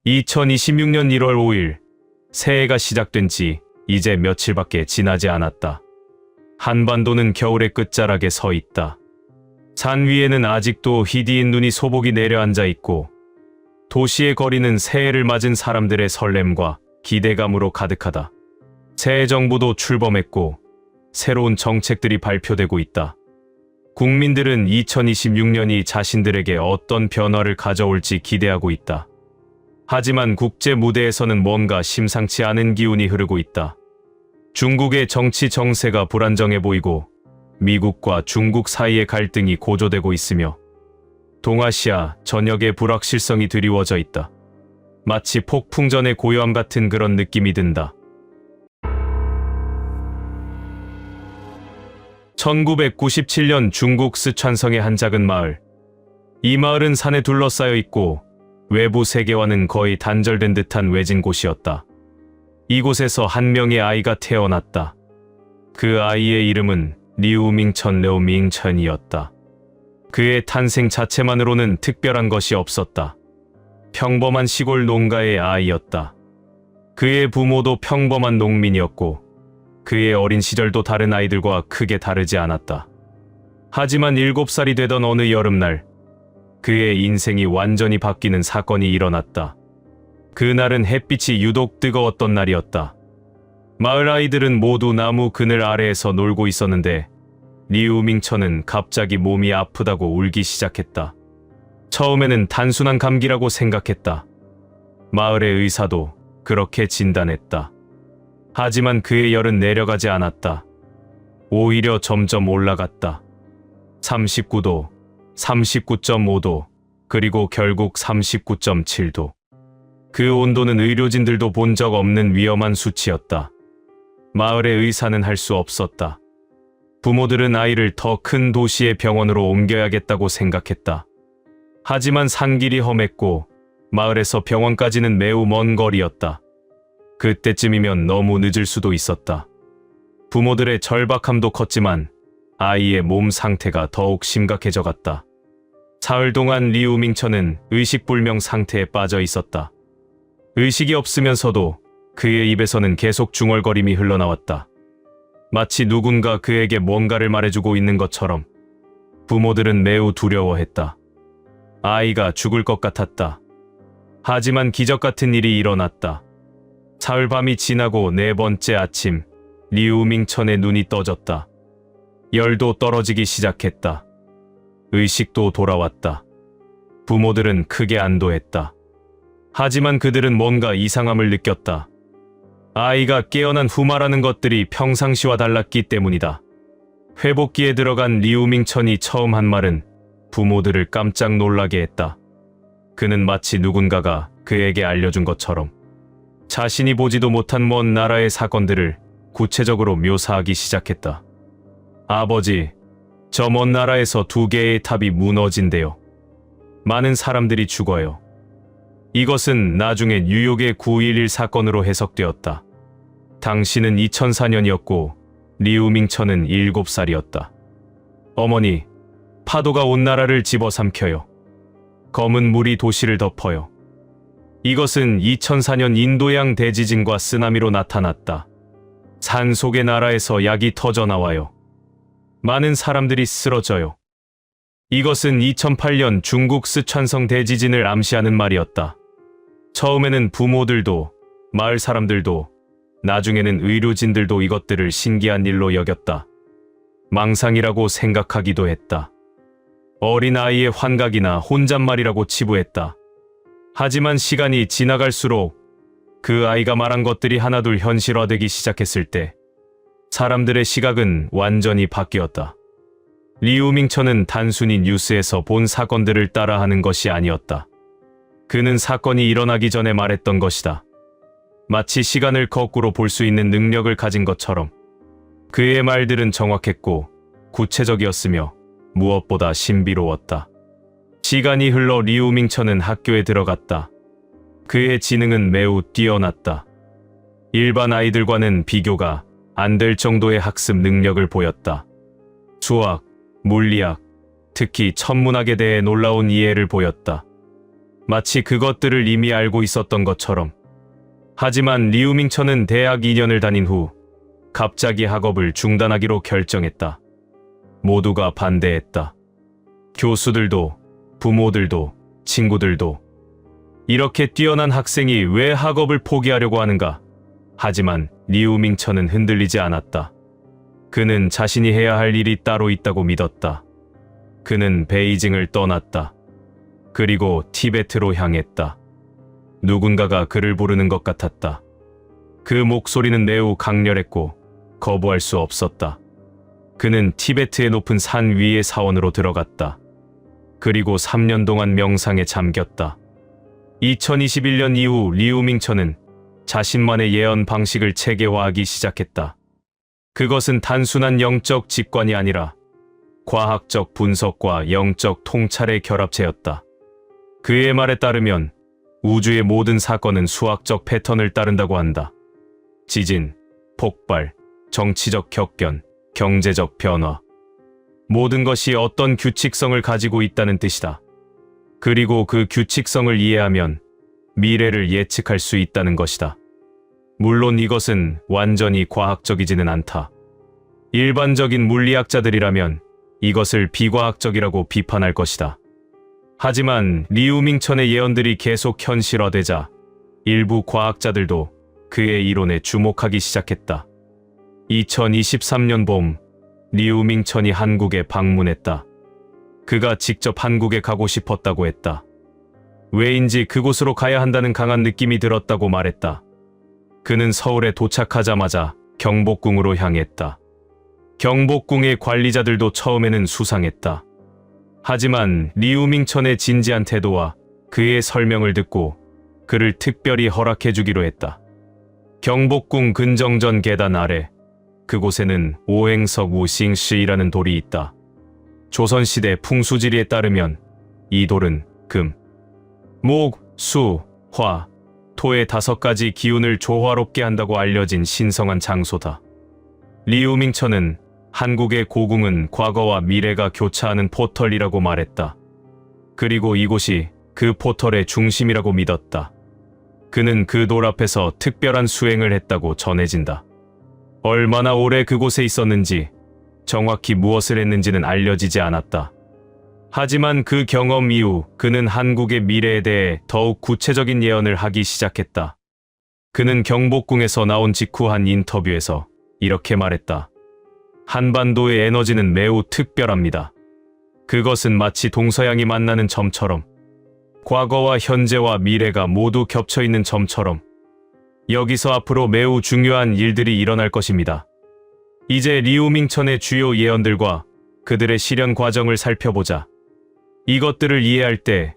2026년 1월 5일, 새해가 시작된 지 이제 며칠밖에 지나지 않았다. 한반도는 겨울의 끝자락에 서 있다. 산 위에는 아직도 희디인 눈이 소복이 내려앉아 있고, 도시의 거리는 새해를 맞은 사람들의 설렘과 기대감으로 가득하다. 새 정부도 출범했고, 새로운 정책들이 발표되고 있다. 국민들은 2026년이 자신들에게 어떤 변화를 가져올지 기대하고 있다. 하지만 국제 무대에서는 뭔가 심상치 않은 기운이 흐르고 있다. 중국의 정치 정세가 불안정해 보이고, 미국과 중국 사이의 갈등이 고조되고 있으며, 동아시아 전역의 불확실성이 드리워져 있다. 마치 폭풍전의 고요함 같은 그런 느낌이 든다. 1997년 중국 스촨성의 한 작은 마을. 이 마을은 산에 둘러싸여 있고 외부 세계와는 거의 단절된 듯한 외진 곳이었다. 이곳에서 한 명의 아이가 태어났다. 그 아이의 이름은 리우밍천 레오밍천이었다. 그의 탄생 자체만으로는 특별한 것이 없었다. 평범한 시골 농가의 아이였다. 그의 부모도 평범한 농민이었고 그의 어린 시절도 다른 아이들과 크게 다르지 않았다. 하지만 7살이 되던 어느 여름날, 그의 인생이 완전히 바뀌는 사건이 일어났다. 그날은 햇빛이 유독 뜨거웠던 날이었다. 마을 아이들은 모두 나무 그늘 아래에서 놀고 있었는데 리우밍천은 갑자기 몸이 아프다고 울기 시작했다. 처음에는 단순한 감기라고 생각했다. 마을의 의사도 그렇게 진단했다. 하지만 그의 열은 내려가지 않았다. 오히려 점점 올라갔다. 39도, 39.5도, 그리고 결국 39.7도. 그 온도는 의료진들도 본 적 없는 위험한 수치였다. 마을의 의사는 할 수 없었다. 부모들은 아이를 더 큰 도시의 병원으로 옮겨야겠다고 생각했다. 하지만 산길이 험했고 마을에서 병원까지는 매우 먼 거리였다. 그때쯤이면 너무 늦을 수도 있었다. 부모들의 절박함도 컸지만 아이의 몸 상태가 더욱 심각해져 갔다. 사흘 동안 리우밍천은 의식불명 상태에 빠져 있었다. 의식이 없으면서도 그의 입에서는 계속 중얼거림이 흘러나왔다. 마치 누군가 그에게 뭔가를 말해주고 있는 것처럼. 부모들은 매우 두려워했다. 아이가 죽을 것 같았다. 하지만 기적 같은 일이 일어났다. 사흘 밤이 지나고 4번째 아침, 리우밍천의 눈이 떠졌다. 열도 떨어지기 시작했다. 의식도 돌아왔다. 부모들은 크게 안도했다. 하지만 그들은 뭔가 이상함을 느꼈다. 아이가 깨어난 후 말하는 것들이 평상시와 달랐기 때문이다. 회복기에 들어간 리우밍천이 처음 한 말은 부모들을 깜짝 놀라게 했다. 그는 마치 누군가가 그에게 알려준 것처럼 자신이 보지도 못한 먼 나라의 사건들을 구체적으로 묘사하기 시작했다. 아버지, 저 먼 나라에서 2개의 탑이 무너진대요. 많은 사람들이 죽어요. 이것은 나중에 뉴욕의 9.11 사건으로 해석되었다. 당시는 2004년이었고 리우밍천은 7살이었다. 어머니, 파도가 온 나라를 집어삼켜요. 검은 물이 도시를 덮어요. 이것은 2004년 인도양 대지진과 쓰나미로 나타났다. 산 속의 나라에서 약이 터져 나와요. 많은 사람들이 쓰러져요. 이것은 2008년 중국 스촨성 대지진을 암시하는 말이었다. 처음에는 부모들도, 마을 사람들도, 나중에는 의료진들도 이것들을 신기한 일로 여겼다. 망상이라고 생각하기도 했다. 어린 아이의 환각이나 혼잣말이라고 치부했다. 하지만 시간이 지나갈수록 그 아이가 말한 것들이 하나둘 현실화되기 시작했을 때 사람들의 시각은 완전히 바뀌었다. 리우밍천은 단순히 뉴스에서 본 사건들을 따라하는 것이 아니었다. 그는 사건이 일어나기 전에 말했던 것이다. 마치 시간을 거꾸로 볼 수 있는 능력을 가진 것처럼. 그의 말들은 정확했고 구체적이었으며 무엇보다 신비로웠다. 시간이 흘러 리우밍천은 학교에 들어갔다. 그의 지능은 매우 뛰어났다. 일반 아이들과는 비교가 안 될 정도의 학습 능력을 보였다. 수학, 물리학, 특히 천문학에 대해 놀라운 이해를 보였다. 마치 그것들을 이미 알고 있었던 것처럼. 하지만 리우밍천은 대학 2년을 다닌 후 갑자기 학업을 중단하기로 결정했다. 모두가 반대했다. 교수들도, 부모들도, 친구들도. 이렇게 뛰어난 학생이 왜 학업을 포기하려고 하는가? 하지만 리우밍천은 흔들리지 않았다. 그는 자신이 해야 할 일이 따로 있다고 믿었다. 그는 베이징을 떠났다. 그리고 티베트로 향했다. 누군가가 그를 부르는 것 같았다. 그 목소리는 매우 강렬했고 거부할 수 없었다. 그는 티베트의 높은 산 위의 사원으로 들어갔다. 그리고 3년 동안 명상에 잠겼다. 2021년 이후 리우밍천은 자신만의 예언 방식을 체계화하기 시작했다. 그것은 단순한 영적 직관이 아니라 과학적 분석과 영적 통찰의 결합체였다. 그의 말에 따르면 우주의 모든 사건은 수학적 패턴을 따른다고 한다. 지진, 폭발, 정치적 격변, 경제적 변화. 모든 것이 어떤 규칙성을 가지고 있다는 뜻이다. 그리고 그 규칙성을 이해하면 미래를 예측할 수 있다는 것이다. 물론 이것은 완전히 과학적이지는 않다. 일반적인 물리학자들이라면 이것을 비과학적이라고 비판할 것이다. 하지만 리우밍천의 예언들이 계속 현실화되자 일부 과학자들도 그의 이론에 주목하기 시작했다. 2023년 봄, 리우밍천이 한국에 방문했다. 그가 직접 한국에 가고 싶었다고 했다. 왜인지 그곳으로 가야 한다는 강한 느낌이 들었다고 말했다. 그는 서울에 도착하자마자 경복궁으로 향했다. 경복궁의 관리자들도 처음에는 수상했다. 하지만 리우밍천의 진지한 태도와 그의 설명을 듣고 그를 특별히 허락해주기로 했다. 경복궁 근정전 계단 아래, 그곳에는 오행석 우싱시이라는 돌이 있다. 조선시대 풍수지리에 따르면 이 돌은 금, 목, 수, 화, 토의 5가지 기운을 조화롭게 한다고 알려진 신성한 장소다. 리우밍천은 한국의 고궁은 과거와 미래가 교차하는 포털이라고 말했다. 그리고 이곳이 그 포털의 중심이라고 믿었다. 그는 그 돌 앞에서 특별한 수행을 했다고 전해진다. 얼마나 오래 그곳에 있었는지, 정확히 무엇을 했는지는 알려지지 않았다. 하지만 그 경험 이후 그는 한국의 미래에 대해 더욱 구체적인 예언을 하기 시작했다. 그는 경복궁에서 나온 직후 한 인터뷰에서 이렇게 말했다. 한반도의 에너지는 매우 특별합니다. 그것은 마치 동서양이 만나는 점처럼, 과거와 현재와 미래가 모두 겹쳐있는 점처럼 여기서 앞으로 매우 중요한 일들이 일어날 것입니다. 이제 리우밍천의 주요 예언들과 그들의 실현 과정을 살펴보자. 이것들을 이해할 때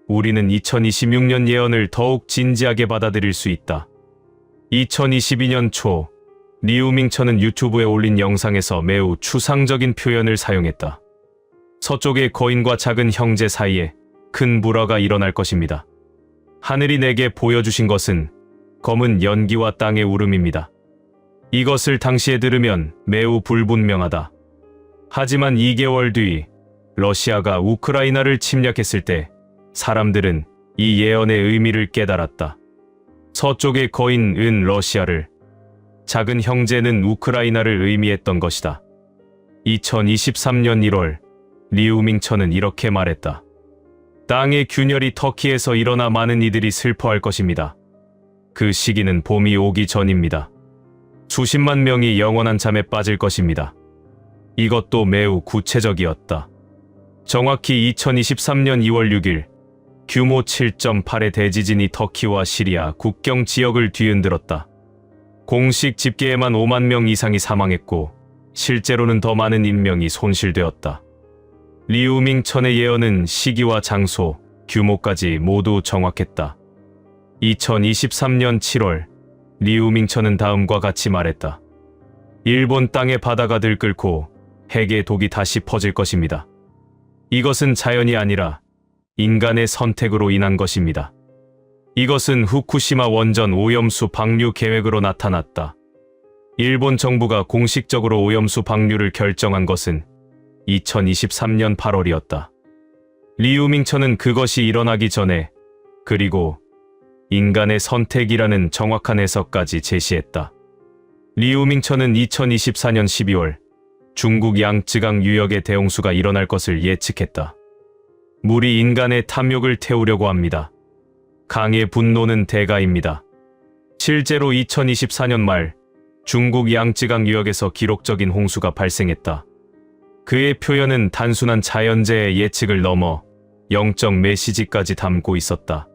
우리는 2026년 예언을 더욱 진지하게 받아들일 수 있다. 2022년 초, 리우밍천은 유튜브에 올린 영상에서 매우 추상적인 표현을 사용했다. 서쪽의 거인과 작은 형제 사이에 큰 불화가 일어날 것입니다. 하늘이 내게 보여주신 것은 검은 연기와 땅의 울음입니다. 이것을 당시에 들으면 매우 불분명하다. 하지만 2개월 뒤 러시아가 우크라이나를 침략했을 때 사람들은 이 예언의 의미를 깨달았다. 서쪽의 거인은 러시아를, 작은 형제는 우크라이나를 의미했던 것이다. 2023년 1월, 리우밍천은 이렇게 말했다. 땅의 균열이 터키에서 일어나 많은 이들이 슬퍼할 것입니다. 그 시기는 봄이 오기 전입니다. 수십만 명이 영원한 잠에 빠질 것입니다. 이것도 매우 구체적이었다. 정확히 2023년 2월 6일, 규모 7.8의 대지진이 터키와 시리아 국경 지역을 뒤흔들었다. 공식 집계에만 5만 명 이상이 사망했고 실제로는 더 많은 인명이 손실되었다. 리우밍천의 예언은 시기와 장소, 규모까지 모두 정확했다. 2023년 7월, 리우밍천은 다음과 같이 말했다. 일본 땅의 바다가 들끓고 핵의 독이 다시 퍼질 것입니다. 이것은 자연이 아니라 인간의 선택으로 인한 것입니다. 이것은 후쿠시마 원전 오염수 방류 계획으로 나타났다. 일본 정부가 공식적으로 오염수 방류를 결정한 것은 2023년 8월이었다. 리우밍천은 그것이 일어나기 전에 그리고 인간의 선택이라는 정확한 해석까지 제시했다. 리우밍천은 2024년 12월 중국 양쯔강 유역의 대홍수가 일어날 것을 예측했다. 물이 인간의 탐욕을 태우려고 합니다. 강의 분노는 대가입니다. 실제로 2024년 말 중국 양쯔강 유역에서 기록적인 홍수가 발생했다. 그의 표현은 단순한 자연재해의 예측을 넘어 영적 메시지까지 담고 있었다.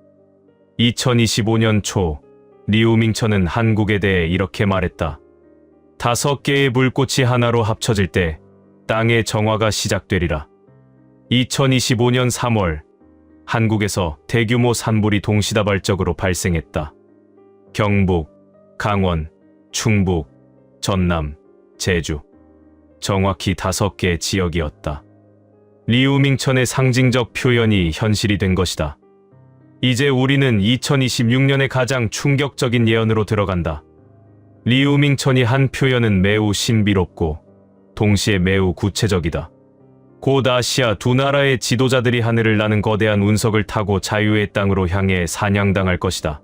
2025년 초 리우밍천은 한국에 대해 이렇게 말했다. 5개의 불꽃이 하나로 합쳐질 때 땅의 정화가 시작되리라. 2025년 3월 한국에서 대규모 산불이 동시다발적으로 발생했다. 경북, 강원, 충북, 전남, 제주. 정확히 5개의 지역이었다. 리우밍천의 상징적 표현이 현실이 된 것이다. 이제 우리는 2026년의 가장 충격적인 예언으로 들어간다. 리우밍천이 한 표현은 매우 신비롭고 동시에 매우 구체적이다. 곧 아시아 두 나라의 지도자들이 하늘을 나는 거대한 운석을 타고 자유의 땅으로 향해 사냥당할 것이다.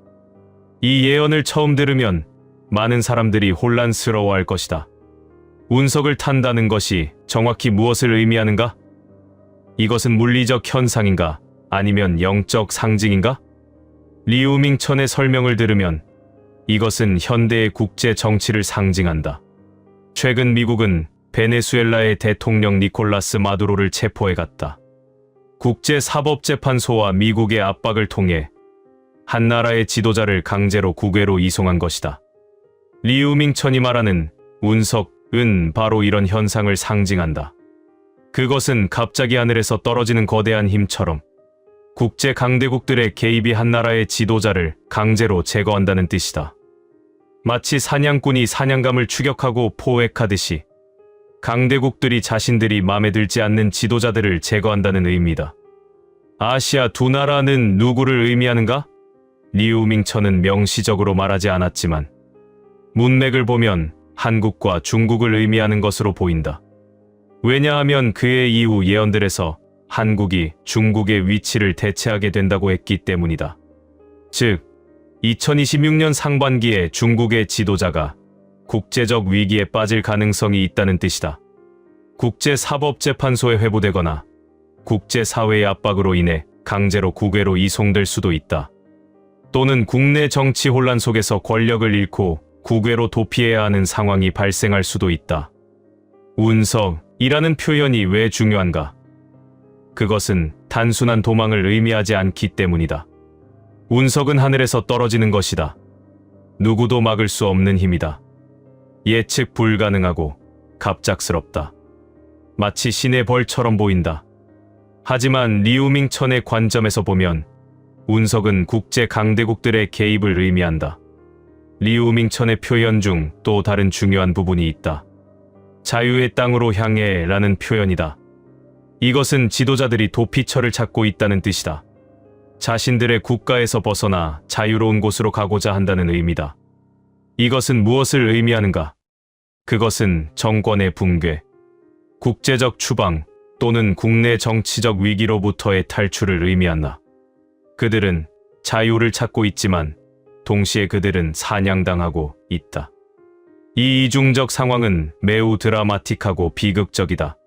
이 예언을 처음 들으면 많은 사람들이 혼란스러워할 것이다. 운석을 탄다는 것이 정확히 무엇을 의미하는가? 이것은 물리적 현상인가? 아니면 영적 상징인가? 리우밍천의 설명을 들으면 이것은 현대의 국제 정치를 상징한다. 최근 미국은 베네수엘라의 대통령 니콜라스 마두로를 체포해갔다. 국제사법재판소와 미국의 압박을 통해 한 나라의 지도자를 강제로 국외로 이송한 것이다. 리우밍천이 말하는 운석은 바로 이런 현상을 상징한다. 그것은 갑자기 하늘에서 떨어지는 거대한 힘처럼 국제 강대국들의 개입이 한 나라의 지도자를 강제로 제거한다는 뜻이다. 마치 사냥꾼이 사냥감을 추격하고 포획하듯이 강대국들이 자신들이 마음에 들지 않는 지도자들을 제거한다는 의미다. 아시아 두 나라는 누구를 의미하는가? 리우밍천은 명시적으로 말하지 않았지만 문맥을 보면 한국과 중국을 의미하는 것으로 보인다. 왜냐하면 그의 이후 예언들에서 한국이 중국의 위치를 대체하게 된다고 했기 때문이다. 즉, 2026년 상반기에 중국의 지도자가 국제적 위기에 빠질 가능성이 있다는 뜻이다. 국제사법재판소에 회부되거나 국제사회의 압박으로 인해 강제로 국외로 이송될 수도 있다. 또는 국내 정치 혼란 속에서 권력을 잃고 국외로 도피해야 하는 상황이 발생할 수도 있다. 운석이라는 표현이 왜 중요한가? 그것은 단순한 도망을 의미하지 않기 때문이다. 운석은 하늘에서 떨어지는 것이다. 누구도 막을 수 없는 힘이다. 예측 불가능하고 갑작스럽다. 마치 신의 벌처럼 보인다. 하지만 리우밍천의 관점에서 보면 운석은 국제 강대국들의 개입을 의미한다. 리우밍천의 표현 중 또 다른 중요한 부분이 있다. 자유의 땅으로 향해 라는 표현이다. 이것은 지도자들이 도피처를 찾고 있다는 뜻이다. 자신들의 국가에서 벗어나 자유로운 곳으로 가고자 한다는 의미다. 이것은 무엇을 의미하는가? 그것은 정권의 붕괴, 국제적 추방 또는 국내 정치적 위기로부터의 탈출을 의미한다. 그들은 자유를 찾고 있지만 동시에 그들은 사냥당하고 있다. 이 이중적 상황은 매우 드라마틱하고 비극적이다.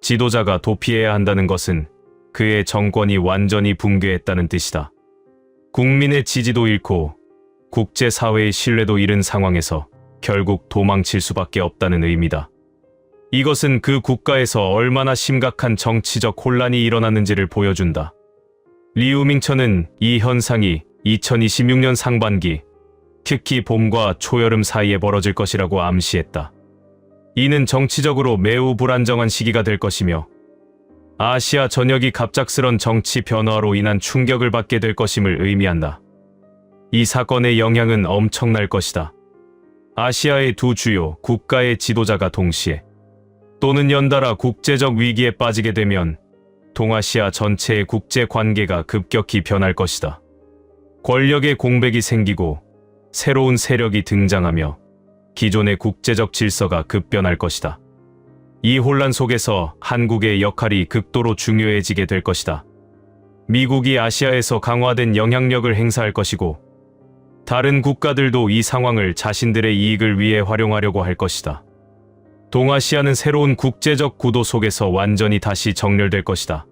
지도자가 도피해야 한다는 것은 그의 정권이 완전히 붕괴했다는 뜻이다. 국민의 지지도 잃고 국제사회의 신뢰도 잃은 상황에서 결국 도망칠 수밖에 없다는 의미다. 이것은 그 국가에서 얼마나 심각한 정치적 혼란이 일어났는지를 보여준다. 리우밍천은 이 현상이 2026년 상반기, 특히 봄과 초여름 사이에 벌어질 것이라고 암시했다. 이는 정치적으로 매우 불안정한 시기가 될 것이며 아시아 전역이 갑작스런 정치 변화로 인한 충격을 받게 될 것임을 의미한다. 이 사건의 영향은 엄청날 것이다. 아시아의 두 주요 국가의 지도자가 동시에 또는 연달아 국제적 위기에 빠지게 되면 동아시아 전체의 국제 관계가 급격히 변할 것이다. 권력의 공백이 생기고 새로운 세력이 등장하며 기존의 국제적 질서가 급변할 것이다. 이 혼란 속에서 한국의 역할이 극도로 중요해지게 될 것이다. 미국이 아시아에서 강화된 영향력을 행사할 것이고 다른 국가들도 이 상황을 자신들의 이익을 위해 활용하려고 할 것이다. 동아시아는 새로운 국제적 구도 속에서 완전히 다시 정렬될 것이다.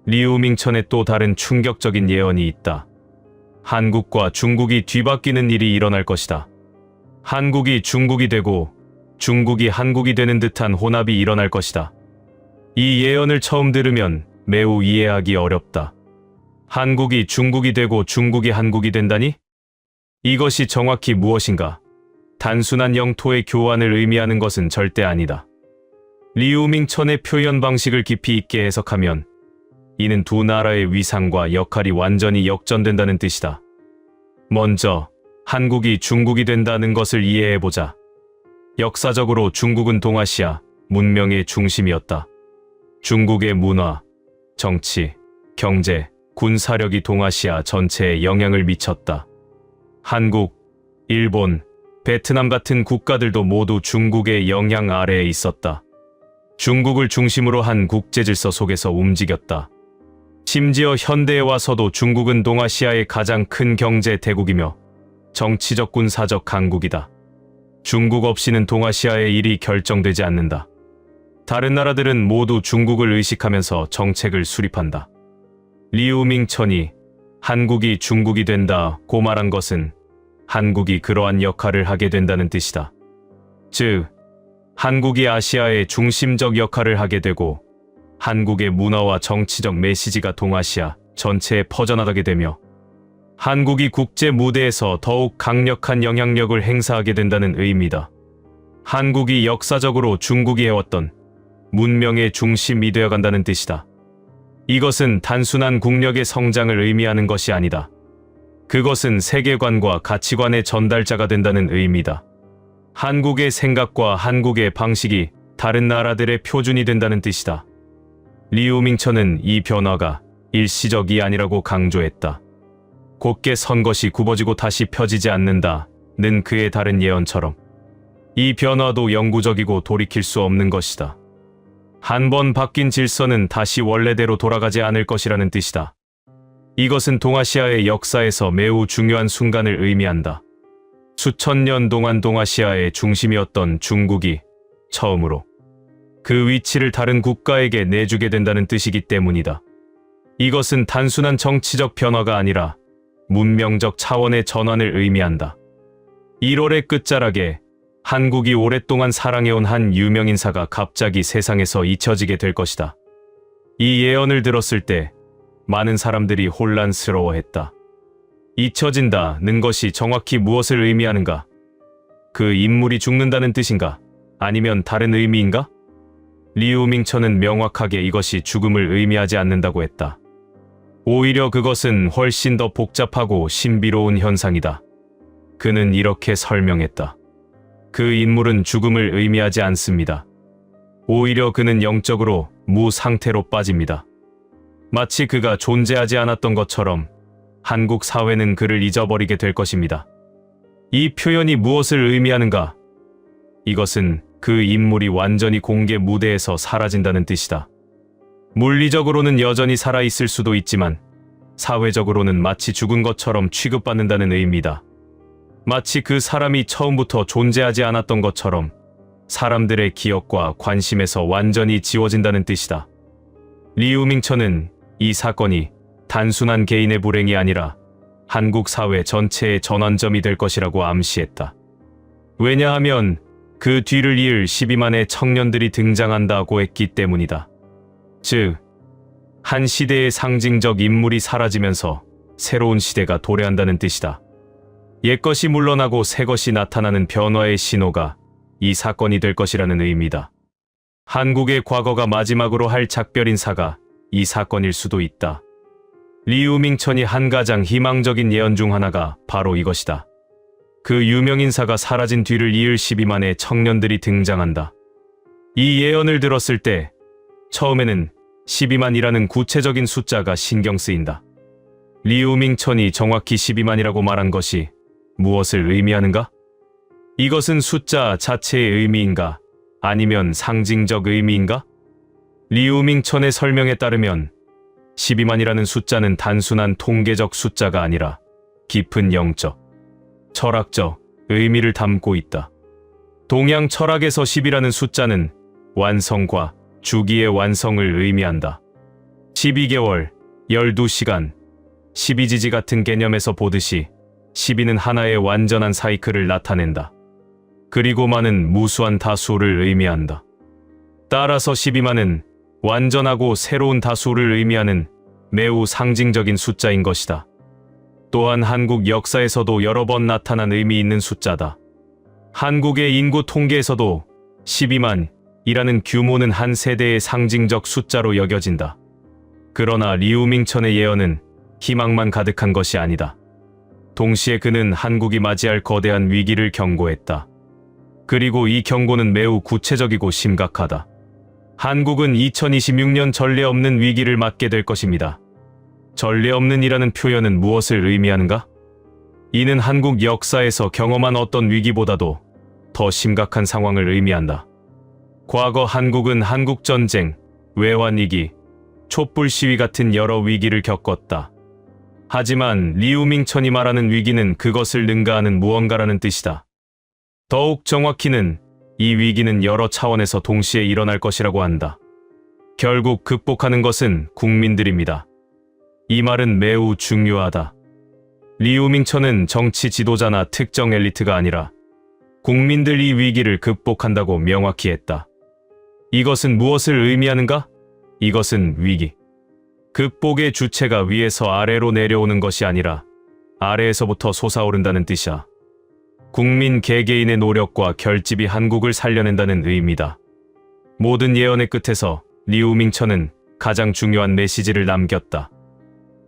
리우밍천의 또 다른 충격적인 예언이 있다. 한국과 중국이 뒤바뀌는 일이 일어날 것이다. 한국이 중국이 되고 중국이 한국이 되는 듯한 혼합이 일어날 것이다. 이 예언을 처음 들으면 매우 이해하기 어렵다. 한국이 중국이 되고 중국이 한국이 된다니? 이것이 정확히 무엇인가? 단순한 영토의 교환을 의미하는 것은 절대 아니다. 리우밍천의 표현 방식을 깊이 있게 해석하면 이는 두 나라의 위상과 역할이 완전히 역전된다는 뜻이다. 먼저 한국이 중국이 된다는 것을 이해해보자. 역사적으로 중국은 동아시아 문명의 중심이었다. 중국의 문화, 정치, 경제, 군사력이 동아시아 전체에 영향을 미쳤다. 한국, 일본, 베트남 같은 국가들도 모두 중국의 영향 아래에 있었다. 중국을 중심으로 한 국제질서 속에서 움직였다. 심지어 현대에 와서도 중국은 동아시아의 가장 큰 경제 대국이며 정치적 군사적 강국이다. 중국 없이는 동아시아의 일이 결정되지 않는다. 다른 나라들은 모두 중국을 의식하면서 정책을 수립한다. 리우밍천이 한국이 중국이 된다고 말한 것은 한국이 그러한 역할을 하게 된다는 뜻이다. 즉, 한국이 아시아의 중심적 역할을 하게 되고 한국의 문화와 정치적 메시지가 동아시아 전체에 퍼져나가게 되며 한국이 국제 무대에서 더욱 강력한 영향력을 행사하게 된다는 의미다. 한국이 역사적으로 중국이 해왔던 문명의 중심이 되어간다는 뜻이다. 이것은 단순한 국력의 성장을 의미하는 것이 아니다. 그것은 세계관과 가치관의 전달자가 된다는 의미다. 한국의 생각과 한국의 방식이 다른 나라들의 표준이 된다는 뜻이다. 리우밍천은 이 변화가 일시적이 아니라고 강조했다. 곧게 선 것이 굽어지고 다시 펴지지 않는다는 그의 다른 예언처럼 이 변화도 영구적이고 돌이킬 수 없는 것이다. 한 번 바뀐 질서는 다시 원래대로 돌아가지 않을 것이라는 뜻이다. 이것은 동아시아의 역사에서 매우 중요한 순간을 의미한다. 수천 년 동안 동아시아의 중심이었던 중국이 처음으로 그 위치를 다른 국가에게 내주게 된다는 뜻이기 때문이다. 이것은 단순한 정치적 변화가 아니라 문명적 차원의 전환을 의미한다. 1월의 끝자락에 한국이 오랫동안 사랑해온 한 유명인사가 갑자기 세상에서 잊혀지게 될 것이다. 이 예언을 들었을 때 많은 사람들이 혼란스러워했다. 잊혀진다는 것이 정확히 무엇을 의미하는가? 그 인물이 죽는다는 뜻인가? 아니면 다른 의미인가? 리우밍천은 명확하게 이것이 죽음을 의미하지 않는다고 했다. 오히려 그것은 훨씬 더 복잡하고 신비로운 현상이다. 그는 이렇게 설명했다. 그 인물은 죽음을 의미하지 않습니다. 오히려 그는 영적으로 무상태로 빠집니다. 마치 그가 존재하지 않았던 것처럼 한국 사회는 그를 잊어버리게 될 것입니다. 이 표현이 무엇을 의미하는가? 이것은 그 인물이 완전히 공개 무대에서 사라진다는 뜻이다. 물리적으로는 여전히 살아있을 수도 있지만 사회적으로는 마치 죽은 것처럼 취급받는다는 의미다. 마치 그 사람이 처음부터 존재하지 않았던 것처럼 사람들의 기억과 관심에서 완전히 지워진다는 뜻이다. 리우밍천은 이 사건이 단순한 개인의 불행이 아니라 한국 사회 전체의 전환점이 될 것이라고 암시했다. 왜냐하면 그 뒤를 이을 12만의 청년들이 등장한다고 했기 때문이다. 즉, 한 시대의 상징적 인물이 사라지면서 새로운 시대가 도래한다는 뜻이다. 옛것이 물러나고 새것이 나타나는 변화의 신호가 이 사건이 될 것이라는 의미다. 한국의 과거가 마지막으로 할 작별 인사가 이 사건일 수도 있다. 리우밍천이 한 가장 희망적인 예언 중 하나가 바로 이것이다. 그 유명인사가 사라진 뒤를 이을 12만의 청년들이 등장한다. 이 예언을 들었을 때 처음에는 12만이라는 구체적인 숫자가 신경 쓰인다. 리우밍천이 정확히 12만이라고 말한 것이 무엇을 의미하는가? 이것은 숫자 자체의 의미인가? 아니면 상징적 의미인가? 리우밍천의 설명에 따르면 12만이라는 숫자는 단순한 통계적 숫자가 아니라 깊은 영적, 철학적 의미를 담고 있다. 동양 철학에서 10이라는 숫자는 완성과 주기의 완성을 의미한다. 12개월, 12시간, 12지지 같은 개념에서 보듯이 12는 하나의 완전한 사이클을 나타낸다. 그리고 만은 무수한 다수를 의미한다. 따라서 12만은 완전하고 새로운 다수를 의미하는 매우 상징적인 숫자인 것이다. 또한 한국 역사에서도 여러 번 나타난 의미 있는 숫자다. 한국의 인구 통계에서도 12만이라는 규모는 한 세대의 상징적 숫자로 여겨진다. 그러나 리우밍천의 예언은 희망만 가득한 것이 아니다. 동시에 그는 한국이 맞이할 거대한 위기를 경고했다. 그리고 이 경고는 매우 구체적이고 심각하다. 한국은 2026년 전례 없는 위기를 맞게 될 것입니다. 전례 없는이라는 표현은 무엇을 의미하는가? 이는 한국 역사에서 경험한 어떤 위기보다도 더 심각한 상황을 의미한다. 과거 한국은 한국전쟁, 외환위기, 촛불 시위 같은 여러 위기를 겪었다. 하지만 리우밍천이 말하는 위기는 그것을 능가하는 무언가라는 뜻이다. 더욱 정확히는 이 위기는 여러 차원에서 동시에 일어날 것이라고 한다. 결국 극복하는 것은 국민들입니다. 이 말은 매우 중요하다. 리우밍천은 정치 지도자나 특정 엘리트가 아니라 국민들 이 위기를 극복한다고 명확히 했다. 이것은 무엇을 의미하는가? 이것은 위기. 극복의 주체가 위에서 아래로 내려오는 것이 아니라 아래에서부터 솟아오른다는 뜻이야. 국민 개개인의 노력과 결집이 한국을 살려낸다는 의미다. 모든 예언의 끝에서 리우밍천은 가장 중요한 메시지를 남겼다.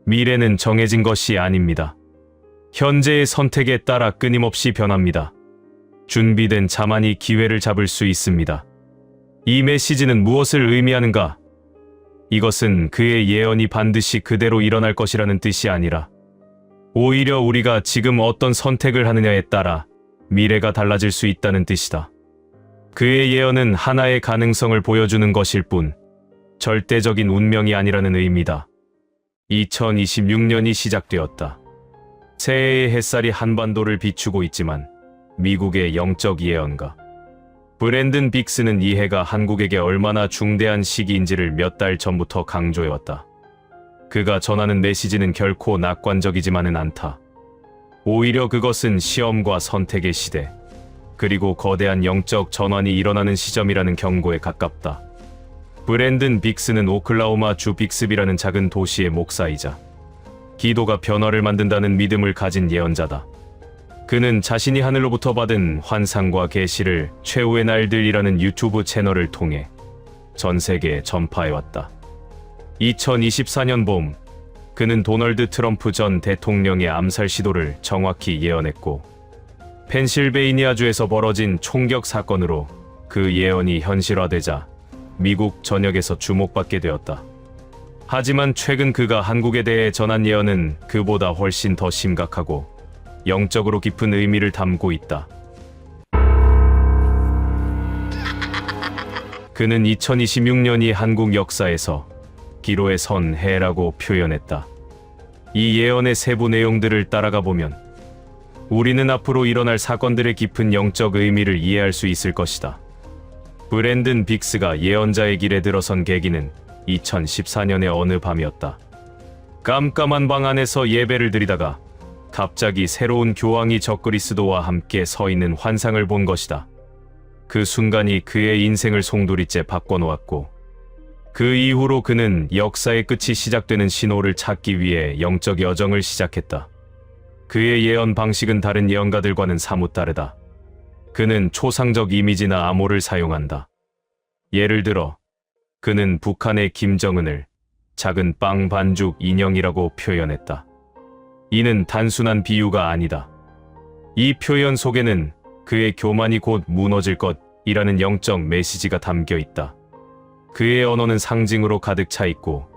미래는 정해진 것이 아닙니다. 현재의 선택에 따라 끊임없이 변합니다. 준비된 자만이 기회를 잡을 수 있습니다. 이 메시지는 무엇을 의미하는가? 이것은 그의 예언이 반드시 그대로 일어날 것이라는 뜻이 아니라 오히려 우리가 지금 어떤 선택을 하느냐에 따라 미래가 달라질 수 있다는 뜻이다. 그의 예언은 하나의 가능성을 보여주는 것일 뿐 절대적인 운명이 아니라는 의미다. 2026년이 시작되었다. 새해의 햇살이 한반도를 비추고 있지만 미국의 영적 예언가 브랜든 빅스는 이 해가 한국에게 얼마나 중대한 시기인지를 몇 달 전부터 강조해왔다. 그가 전하는 메시지는 결코 낙관적이지만은 않다. 오히려 그것은 시험과 선택의 시대, 그리고 거대한 영적 전환이 일어나는 시점이라는 경고에 가깝다. 브랜든 빅스는 오클라호마 주 빅스비라는 작은 도시의 목사이자 기도가 변화를 만든다는 믿음을 가진 예언자다. 그는 자신이 하늘로부터 받은 환상과 계시를 최후의 날들이라는 유튜브 채널을 통해 전 세계에 전파해왔다. 2024년 봄, 그는 도널드 트럼프 전 대통령의 암살 시도를 정확히 예언했고, 펜실베이니아주에서 벌어진 총격 사건으로 그 예언이 현실화되자 미국 전역에서 주목받게 되었다. 하지만 최근 그가 한국에 대해 전한 예언은 그보다 훨씬 더 심각하고 영적으로 깊은 의미를 담고 있다. 그는 2026년이 한국 역사에서 기로에 선 해라고 표현했다. 이 예언의 세부 내용들을 따라가 보면 우리는 앞으로 일어날 사건들의 깊은 영적 의미를 이해할 수 있을 것이다. 브랜든 빅스가 예언자의 길에 들어선 계기는 2014년의 어느 밤이었다. 깜깜한 방 안에서 예배를 드리다가 갑자기 새로운 교황이 적그리스도와 함께 서 있는 환상을 본 것이다. 그 순간이 그의 인생을 송두리째 바꿔놓았고, 그 이후로 그는 역사의 끝이 시작되는 신호를 찾기 위해 영적 여정을 시작했다. 그의 예언 방식은 다른 예언가들과는 사뭇 다르다. 그는 초상적 이미지나 암호를 사용한다. 예를 들어, 그는 북한의 김정은을 작은 빵 반죽 인형이라고 표현했다. 이는 단순한 비유가 아니다. 이 표현 속에는 그의 교만이 곧 무너질 것이라는 영적 메시지가 담겨 있다. 그의 언어는 상징으로 가득 차 있고,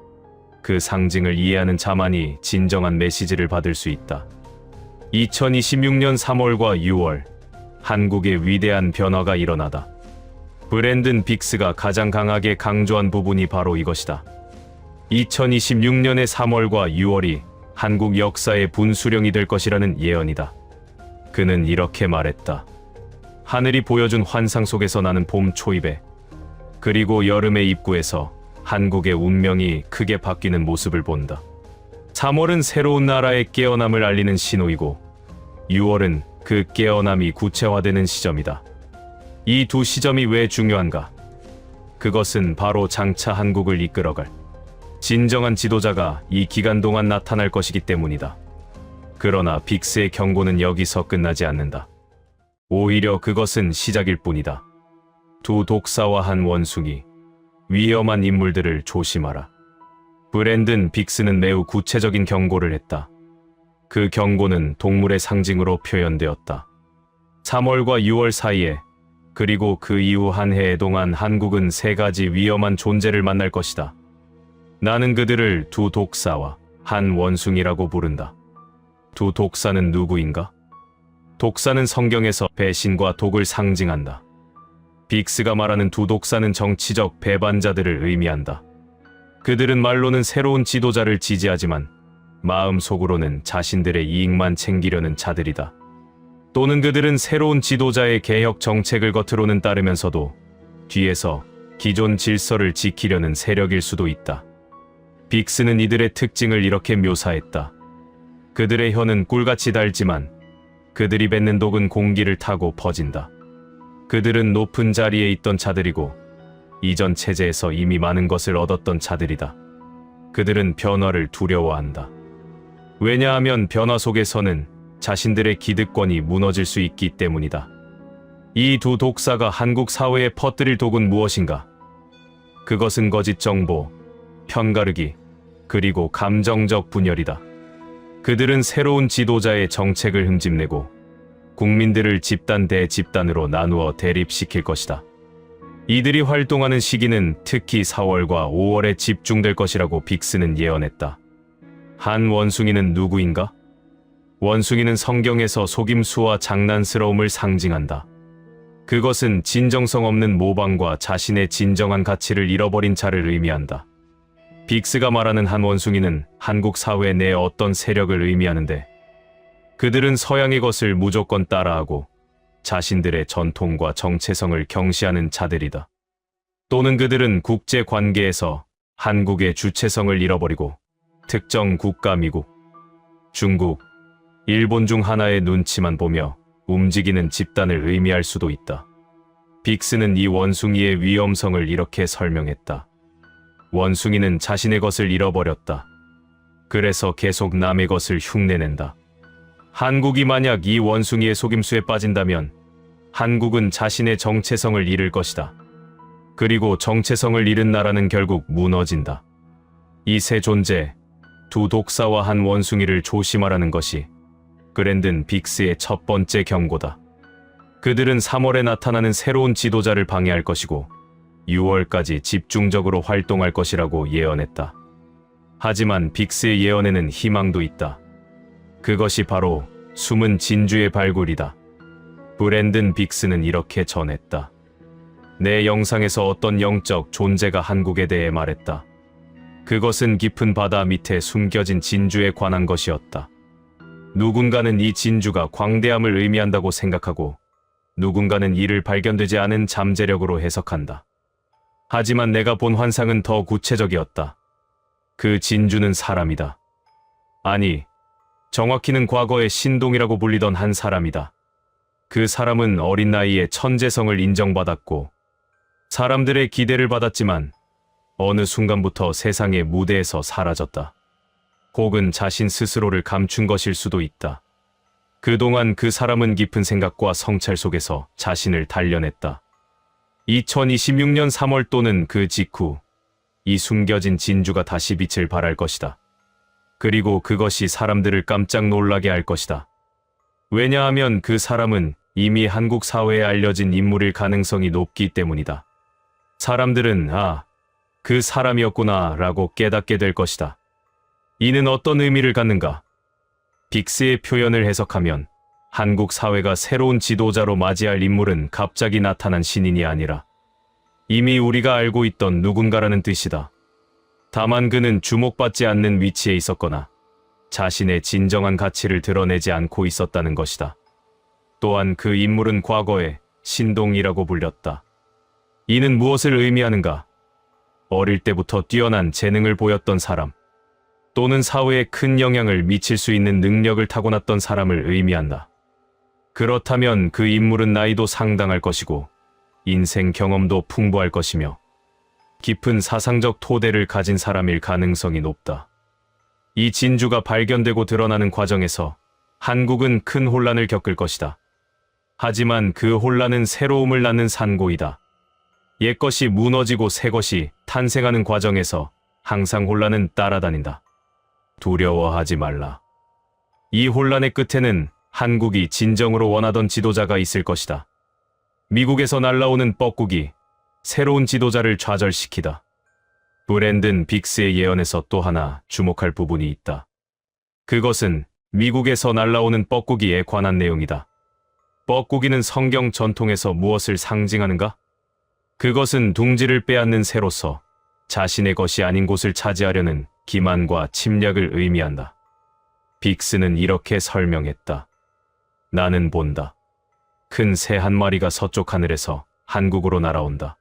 그 상징을 이해하는 자만이 진정한 메시지를 받을 수 있다. 2026년 3월과 6월, 한국의 위대한 변화가 일어나다. 브랜든 빅스가 가장 강하게 강조한 부분이 바로 이것이다. 2026년의 3월과 6월이 한국 역사의 분수령이 될 것이라는 예언이다. 그는 이렇게 말했다. 하늘이 보여준 환상 속에서 나는 봄 초입에, 그리고 여름의 입구에서 한국의 운명이 크게 바뀌는 모습을 본다. 3월은 새로운 나라의 깨어남을 알리는 신호이고 6월은 그 깨어남이 구체화되는 시점이다. 이 두 시점이 왜 중요한가? 그것은 바로 장차 한국을 이끌어갈 진정한 지도자가 이 기간 동안 나타날 것이기 때문이다. 그러나 빅스의 경고는 여기서 끝나지 않는다. 오히려 그것은 시작일 뿐이다. 두 독사와 한 원숭이, 위험한 인물들을 조심하라. 브랜든 빅스는 매우 구체적인 경고를 했다. 그 경고는 동물의 상징으로 표현되었다. 3월과 6월 사이에, 그리고 그 이후 한 해 동안 한국은 세 가지 위험한 존재를 만날 것이다. 나는 그들을 두 독사와 한 원숭이라고 부른다. 두 독사는 누구인가? 독사는 성경에서 배신과 독을 상징한다. 빅스가 말하는 두 독사는 정치적 배반자들을 의미한다. 그들은 말로는 새로운 지도자를 지지하지만 마음속으로는 자신들의 이익만 챙기려는 자들이다. 또는 그들은 새로운 지도자의 개혁 정책을 겉으로는 따르면서도 뒤에서 기존 질서를 지키려는 세력일 수도 있다. 빅스는 이들의 특징을 이렇게 묘사했다. 그들의 혀는 꿀같이 달지만 그들이 뱉는 독은 공기를 타고 퍼진다. 그들은 높은 자리에 있던 자들이고 이전 체제에서 이미 많은 것을 얻었던 자들이다. 그들은 변화를 두려워한다. 왜냐하면 변화 속에서는 자신들의 기득권이 무너질 수 있기 때문이다. 이 두 독사가 한국 사회에 퍼뜨릴 독은 무엇인가? 그것은 거짓 정보, 편가르기, 그리고 감정적 분열이다. 그들은 새로운 지도자의 정책을 흠집내고 국민들을 집단 대 집단으로 나누어 대립시킬 것이다. 이들이 활동하는 시기는 특히 4월과 5월에 집중될 것이라고 빅스는 예언했다. 한 원숭이는 누구인가? 원숭이는 성경에서 속임수와 장난스러움을 상징한다. 그것은 진정성 없는 모방과 자신의 진정한 가치를 잃어버린 자를 의미한다. 빅스가 말하는 한 원숭이는 한국 사회 내 어떤 세력을 의미하는데, 그들은 서양의 것을 무조건 따라하고 자신들의 전통과 정체성을 경시하는 자들이다. 또는 그들은 국제 관계에서 한국의 주체성을 잃어버리고 특정 국가 미국, 중국, 일본 중 하나의 눈치만 보며 움직이는 집단을 의미할 수도 있다. 빅스는 이 원숭이의 위험성을 이렇게 설명했다. 원숭이는 자신의 것을 잃어버렸다. 그래서 계속 남의 것을 흉내낸다. 한국이 만약 이 원숭이의 속임수에 빠진다면 한국은 자신의 정체성을 잃을 것이다. 그리고 정체성을 잃은 나라는 결국 무너진다. 이 세 존재, 두 독사와 한 원숭이를 조심하라는 것이 브랜든 빅스의 첫 번째 경고다. 그들은 3월에 나타나는 새로운 지도자를 방해할 것이고 6월까지 집중적으로 활동할 것이라고 예언했다. 하지만 빅스의 예언에는 희망도 있다. 그것이 바로 숨은 진주의 발굴이다. 브랜든 빅스는 이렇게 전했다. 내 영상에서 어떤 영적 존재가 한국에 대해 말했다. 그것은 깊은 바다 밑에 숨겨진 진주에 관한 것이었다. 누군가는 이 진주가 광대함을 의미한다고 생각하고 누군가는 이를 발견되지 않은 잠재력으로 해석한다. 하지만 내가 본 환상은 더 구체적이었다. 그 진주는 사람이다. 아니, 정확히는 과거의 신동이라고 불리던 한 사람이다. 그 사람은 어린 나이에 천재성을 인정받았고 사람들의 기대를 받았지만 어느 순간부터 세상의 무대에서 사라졌다. 혹은 자신 스스로를 감춘 것일 수도 있다. 그동안 그 사람은 깊은 생각과 성찰 속에서 자신을 단련했다. 2026년 3월 또는 그 직후 이 숨겨진 진주가 다시 빛을 발할 것이다. 그리고 그것이 사람들을 깜짝 놀라게 할 것이다. 왜냐하면 그 사람은 이미 한국 사회에 알려진 인물일 가능성이 높기 때문이다. 사람들은 그 사람이었구나 라고 깨닫게 될 것이다. 이는 어떤 의미를 갖는가? 빅스의 표현을 해석하면 한국 사회가 새로운 지도자로 맞이할 인물은 갑자기 나타난 신인이 아니라 이미 우리가 알고 있던 누군가라는 뜻이다. 다만 그는 주목받지 않는 위치에 있었거나 자신의 진정한 가치를 드러내지 않고 있었다는 것이다. 또한 그 인물은 과거에 신동이라고 불렸다. 이는 무엇을 의미하는가? 어릴 때부터 뛰어난 재능을 보였던 사람, 또는 사회에 큰 영향을 미칠 수 있는 능력을 타고났던 사람을 의미한다. 그렇다면 그 인물은 나이도 상당할 것이고 인생 경험도 풍부할 것이며 깊은 사상적 토대를 가진 사람일 가능성이 높다. 이 진주가 발견되고 드러나는 과정에서 한국은 큰 혼란을 겪을 것이다. 하지만 그 혼란은 새로움을 낳는 산고이다. 옛것이 무너지고 새것이 탄생하는 과정에서 항상 혼란은 따라다닌다. 두려워하지 말라. 이 혼란의 끝에는 한국이 진정으로 원하던 지도자가 있을 것이다. 미국에서 날라오는 뻐꾸기, 새로운 지도자를 좌절시키다. 브랜든 빅스의 예언에서 또 하나 주목할 부분이 있다. 그것은 미국에서 날라오는 뻐꾸기에 관한 내용이다. 뻐꾸기는 성경 전통에서 무엇을 상징하는가? 그것은 둥지를 빼앗는 새로서 자신의 것이 아닌 곳을 차지하려는 기만과 침략을 의미한다. 빅스는 이렇게 설명했다. 나는 본다. 큰 새 한 마리가 서쪽 하늘에서 한국으로 날아온다.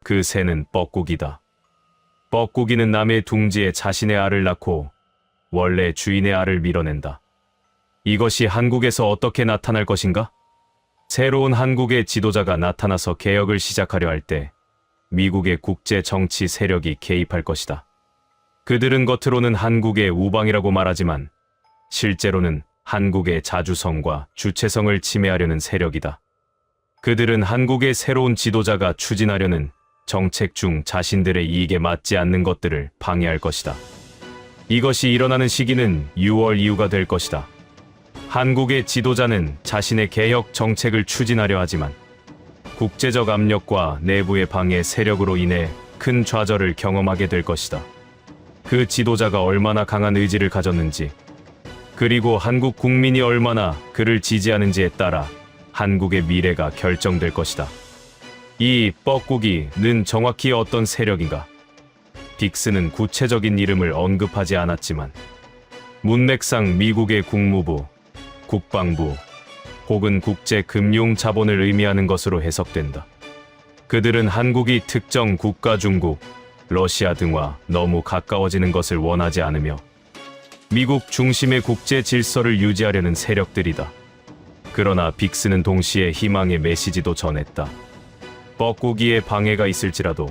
그 새는 뻐꾸기다. 뻐꾸기는 남의 둥지에 자신의 알을 낳고 원래 주인의 알을 밀어낸다. 이것이 한국에서 어떻게 나타날 것인가? 새로운 한국의 지도자가 나타나서 개혁을 시작하려 할 때 미국의 국제 정치 세력이 개입할 것이다. 그들은 겉으로는 한국의 우방이라고 말하지만 실제로는 한국의 자주성과 주체성을 침해하려는 세력이다. 그들은 한국의 새로운 지도자가 추진하려는 정책 중 자신들의 이익에 맞지 않는 것들을 방해할 것이다. 이것이 일어나는 시기는 6월 이후가 될 것이다. 한국의 지도자는 자신의 개혁 정책을 추진하려 하지만 국제적 압력과 내부의 방해 세력으로 인해 큰 좌절을 경험하게 될 것이다. 그 지도자가 얼마나 강한 의지를 가졌는지, 그리고 한국 국민이 얼마나 그를 지지하는지에 따라 한국의 미래가 결정될 것이다. 이 뻐꾸기는 정확히 어떤 세력인가? 빅스는 구체적인 이름을 언급하지 않았지만 문맥상 미국의 국무부, 국방부 혹은 국제금융자본을 의미하는 것으로 해석된다. 그들은 한국이 특정 국가 중국, 러시아 등과 너무 가까워지는 것을 원하지 않으며 미국 중심의 국제 질서를 유지하려는 세력들이다. 그러나 빅스는 동시에 희망의 메시지도 전했다. 뻐꾸기에 방해가 있을지라도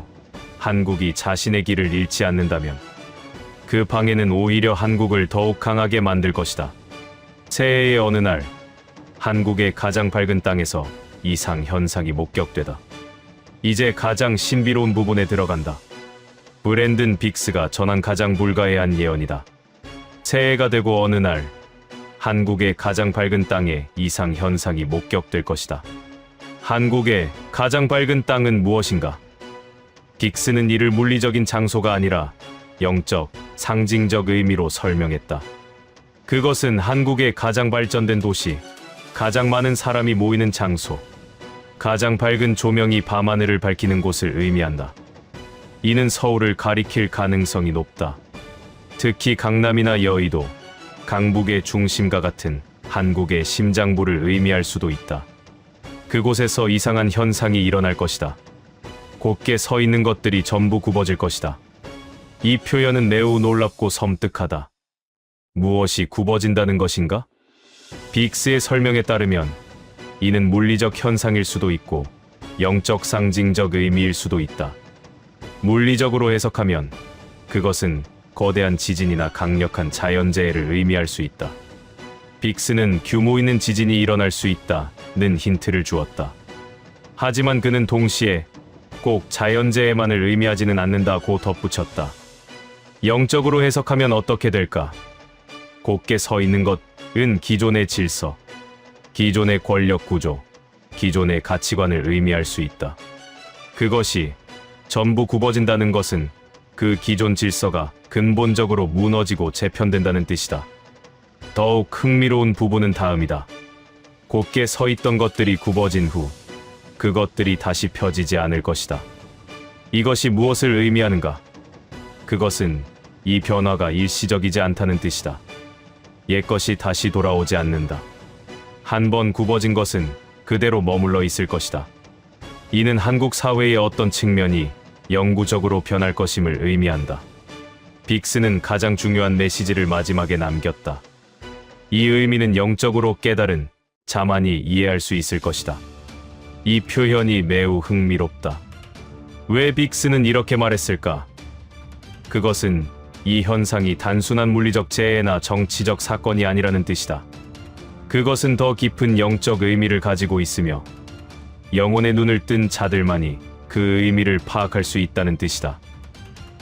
한국이 자신의 길을 잃지 않는다면 그 방해는 오히려 한국을 더욱 강하게 만들 것이다. 새해의 어느 날 한국의 가장 밝은 땅에서 이상 현상이 목격되다. 이제 가장 신비로운 부분에 들어간다. 브랜든 빅스가 전한 가장 불가해한 예언이다. 새해가 되고 어느 날 한국의 가장 밝은 땅에 이상 현상이 목격될 것이다. 한국의 가장 밝은 땅은 무엇인가? 빅스는 이를 물리적인 장소가 아니라 영적, 상징적 의미로 설명했다. 그것은 한국의 가장 발전된 도시, 가장 많은 사람이 모이는 장소, 가장 밝은 조명이 밤하늘을 밝히는 곳을 의미한다. 이는 서울을 가리킬 가능성이 높다. 특히 강남이나 여의도, 강북의 중심과 같은 한국의 심장부를 의미할 수도 있다. 그곳에서 이상한 현상이 일어날 것이다. 곧게 서 있는 것들이 전부 굽어질 것이다. 이 표현은 매우 놀랍고 섬뜩하다. 무엇이 굽어진다는 것인가? 빅스의 설명에 따르면 이는 물리적 현상일 수도 있고 영적 상징적 의미일 수도 있다. 물리적으로 해석하면 그것은 거대한 지진이나 강력한 자연재해를 의미할 수 있다. 빅스는 규모 있는 지진이 일어날 수 있다는 힌트를 주었다. 하지만 그는 동시에 꼭 자연재해만을 의미하지는 않는다고 덧붙였다. 영적으로 해석하면 어떻게 될까? 곧게 서 있는 것은 기존의 질서, 기존의 권력 구조, 기존의 가치관을 의미할 수 있다. 그것이 전부 굽어진다는 것은 그 기존 질서가 근본적으로 무너지고 재편된다는 뜻이다. 더욱 흥미로운 부분은 다음이다. 곧게 서 있던 것들이 굽어진 후 그것들이 다시 펴지지 않을 것이다. 이것이 무엇을 의미하는가? 그것은 이 변화가 일시적이지 않다는 뜻이다. 옛것이 다시 돌아오지 않는다. 한 번 굽어진 것은 그대로 머물러 있을 것이다. 이는 한국 사회의 어떤 측면이 영구적으로 변할 것임을 의미한다. 빅스는 가장 중요한 메시지를 마지막에 남겼다. 이 의미는 영적으로 깨달은 자만이 이해할 수 있을 것이다. 이 표현이 매우 흥미롭다. 왜 빅스는 이렇게 말했을까? 그것은 이 현상이 단순한 물리적 재해나 정치적 사건이 아니라는 뜻이다. 그것은 더 깊은 영적 의미를 가지고 있으며 영혼의 눈을 뜬 자들만이 그 의미를 파악할 수 있다는 뜻이다.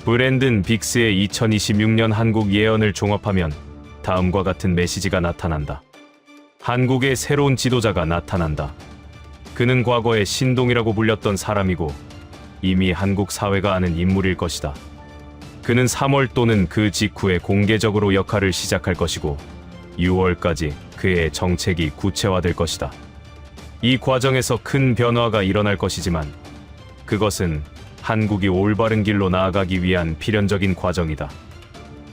브랜든 빅스의 2026년 한국 예언을 종합하면 다음과 같은 메시지가 나타난다. 한국의 새로운 지도자가 나타난다. 그는 과거에 신동이라고 불렸던 사람이고 이미 한국 사회가 아는 인물일 것이다. 그는 3월 또는 그 직후에 공개적으로 역할을 시작할 것이고 6월까지 그의 정책이 구체화될 것이다. 이 과정에서 큰 변화가 일어날 것이지만 그것은 한국이 올바른 길로 나아가기 위한 필연적인 과정이다.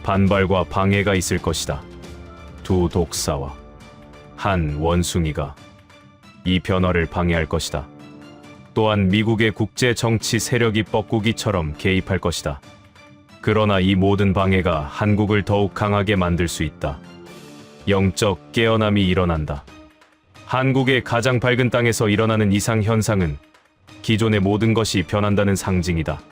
반발과 방해가 있을 것이다. 두 독사와 한 원숭이가 이 변화를 방해할 것이다. 또한 미국의 국제 정치 세력이 뻐꾸기처럼 개입할 것이다. 그러나 이 모든 방해가 한국을 더욱 강하게 만들 수 있다. 영적 깨어남이 일어난다. 한국의 가장 밝은 땅에서 일어나는 이상 현상은 기존의 모든 것이 변한다는 상징이다.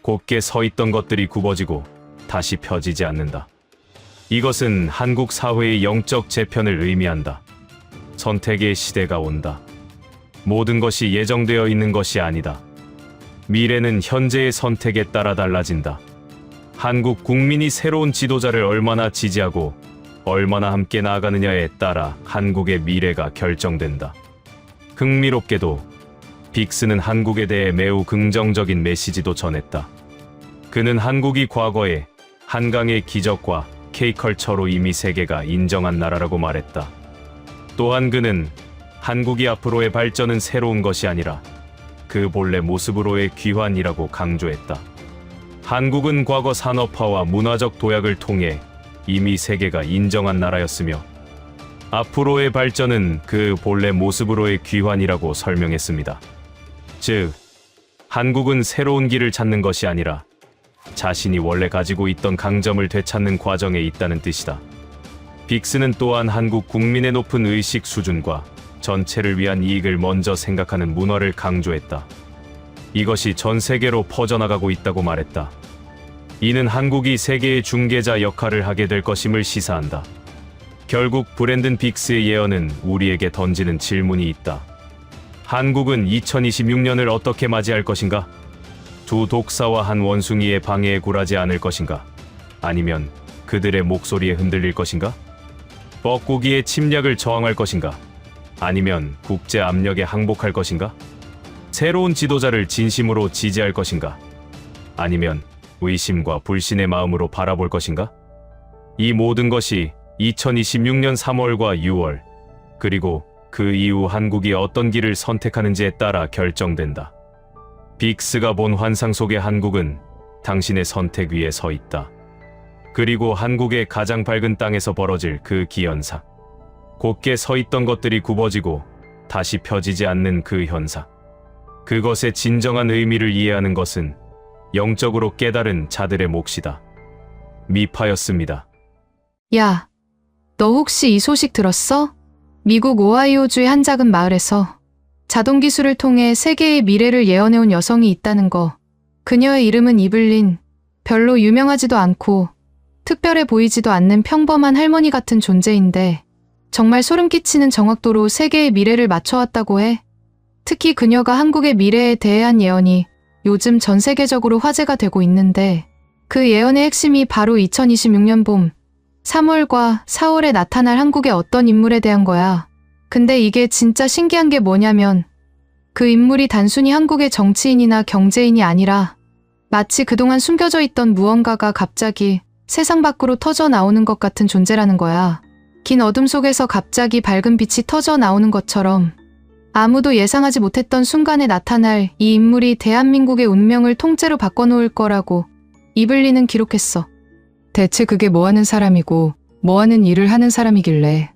곧게 서 있던 것들이 굽어지고 다시 펴지지 않는다. 이것은 한국 사회의 영적 재편을 의미한다. 선택의 시대가 온다. 모든 것이 예정되어 있는 것이 아니다. 미래는 현재의 선택에 따라 달라진다. 한국 국민이 새로운 지도자를 얼마나 지지하고 얼마나 함께 나아가느냐에 따라 한국의 미래가 결정된다. 흥미롭게도 빅스는 한국에 대해 매우 긍정적인 메시지도 전했다. 그는 한국이 과거에 한강의 기적과 K컬처로 이미 세계가 인정한 나라라고 말했다. 또한 그는 한국이 앞으로의 발전은 새로운 것이 아니라 그 본래 모습으로의 귀환이라고 강조했다. 한국은 과거 산업화와 문화적 도약을 통해 이미 세계가 인정한 나라였으며 앞으로의 발전은 그 본래 모습으로의 귀환이라고 설명했습니다. 즉, 한국은 새로운 길을 찾는 것이 아니라 자신이 원래 가지고 있던 강점을 되찾는 과정에 있다는 뜻이다. 빅스는 또한 한국 국민의 높은 의식 수준과 전체를 위한 이익을 먼저 생각하는 문화를 강조했다. 이것이 전 세계로 퍼져나가고 있다고 말했다. 이는 한국이 세계의 중개자 역할을 하게 될 것임을 시사한다. 결국 브랜든 빅스의 예언은 우리에게 던지는 질문이 있다. 한국은 2026년을 어떻게 맞이할 것인가? 두 독사와 한 원숭이의 방해에 굴하지 않을 것인가? 아니면 그들의 목소리에 흔들릴 것인가? 뻐꾸기의 침략을 저항할 것인가? 아니면 국제 압력에 항복할 것인가? 새로운 지도자를 진심으로 지지할 것인가? 아니면 의심과 불신의 마음으로 바라볼 것인가? 이 모든 것이 2026년 3월과 6월, 그리고 그 이후 한국이 어떤 길을 선택하는지에 따라 결정된다. 빅스가 본 환상 속의 한국은 당신의 선택 위에 서 있다. 그리고 한국의 가장 밝은 땅에서 벌어질 그 기현상, 곧게 서 있던 것들이 굽어지고 다시 펴지지 않는 그 현상, 그것의 진정한 의미를 이해하는 것은 영적으로 깨달은 자들의 몫이다. 미파였습니다. 야, 너 혹시 이 소식 들었어? 미국 오하이오주의 한 작은 마을에서 자동 기술을 통해 세계의 미래를 예언해온 여성이 있다는 거. 그녀의 이름은 이블린. 별로 유명하지도 않고 특별해 보이지도 않는 평범한 할머니 같은 존재인데 정말 소름 끼치는 정확도로 세계의 미래를 맞춰왔다고 해. 특히 그녀가 한국의 미래에 대한 예언이 요즘 전 세계적으로 화제가 되고 있는데 그 예언의 핵심이 바로 2026년 봄 3월과 4월에 나타날 한국의 어떤 인물에 대한 거야. 근데 이게 진짜 신기한 게 뭐냐면 그 인물이 단순히 한국의 정치인이나 경제인이 아니라 마치 그동안 숨겨져 있던 무언가가 갑자기 세상 밖으로 터져 나오는 것 같은 존재라는 거야. 긴 어둠 속에서 갑자기 밝은 빛이 터져 나오는 것처럼 아무도 예상하지 못했던 순간에 나타날 이 인물이 대한민국의 운명을 통째로 바꿔놓을 거라고 이블린은 기록했어. 대체 그게 뭐 하는 사람이고 뭐 하는 일을 하는 사람이길래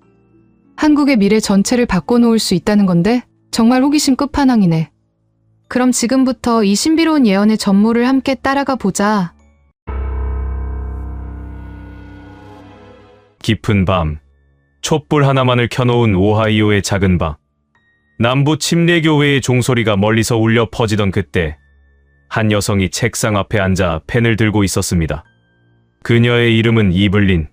한국의 미래 전체를 바꿔놓을 수 있다는 건데 정말 호기심 끝판왕이네. 그럼 지금부터 이 신비로운 예언의 전모를 함께 따라가 보자. 깊은 밤, 촛불 하나만을 켜놓은 오하이오의 작은 방. 남부 침례교회의 종소리가 멀리서 울려 퍼지던 그때 한 여성이 책상 앞에 앉아 펜을 들고 있었습니다. 그녀의 이름은 이블린.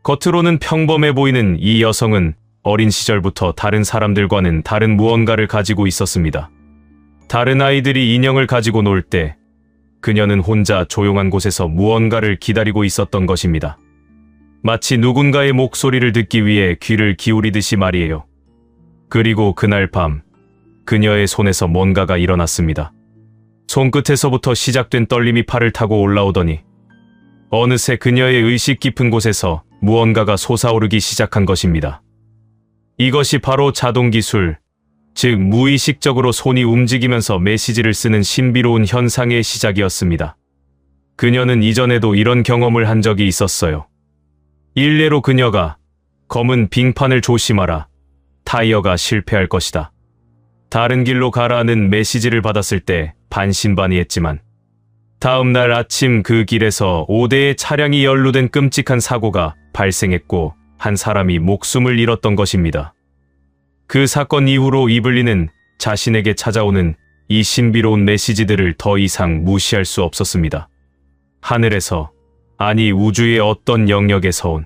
겉으로는 평범해 보이는 이 여성은 어린 시절부터 다른 사람들과는 다른 무언가를 가지고 있었습니다. 다른 아이들이 인형을 가지고 놀 때 그녀는 혼자 조용한 곳에서 무언가를 기다리고 있었던 것입니다. 마치 누군가의 목소리를 듣기 위해 귀를 기울이듯이 말이에요. 그리고 그날 밤, 그녀의 손에서 뭔가가 일어났습니다. 손끝에서부터 시작된 떨림이 팔을 타고 올라오더니 어느새 그녀의 의식 깊은 곳에서 무언가가 솟아오르기 시작한 것입니다. 이것이 바로 자동기술, 즉 무의식적으로 손이 움직이면서 메시지를 쓰는 신비로운 현상의 시작이었습니다. 그녀는 이전에도 이런 경험을 한 적이 있었어요. 일례로 그녀가 검은 빙판을 조심하라, 타이어가 실패할 것이다, 다른 길로 가라는 메시지를 받았을 때 반신반의했지만 다음 날 아침 그 길에서 5대의 차량이 연루된 끔찍한 사고가 발생했고 한 사람이 목숨을 잃었던 것입니다. 그 사건 이후로 이블린은 자신에게 찾아오는 이 신비로운 메시지들을 더 이상 무시할 수 없었습니다. 하늘에서, 아니 우주의 어떤 영역에서 온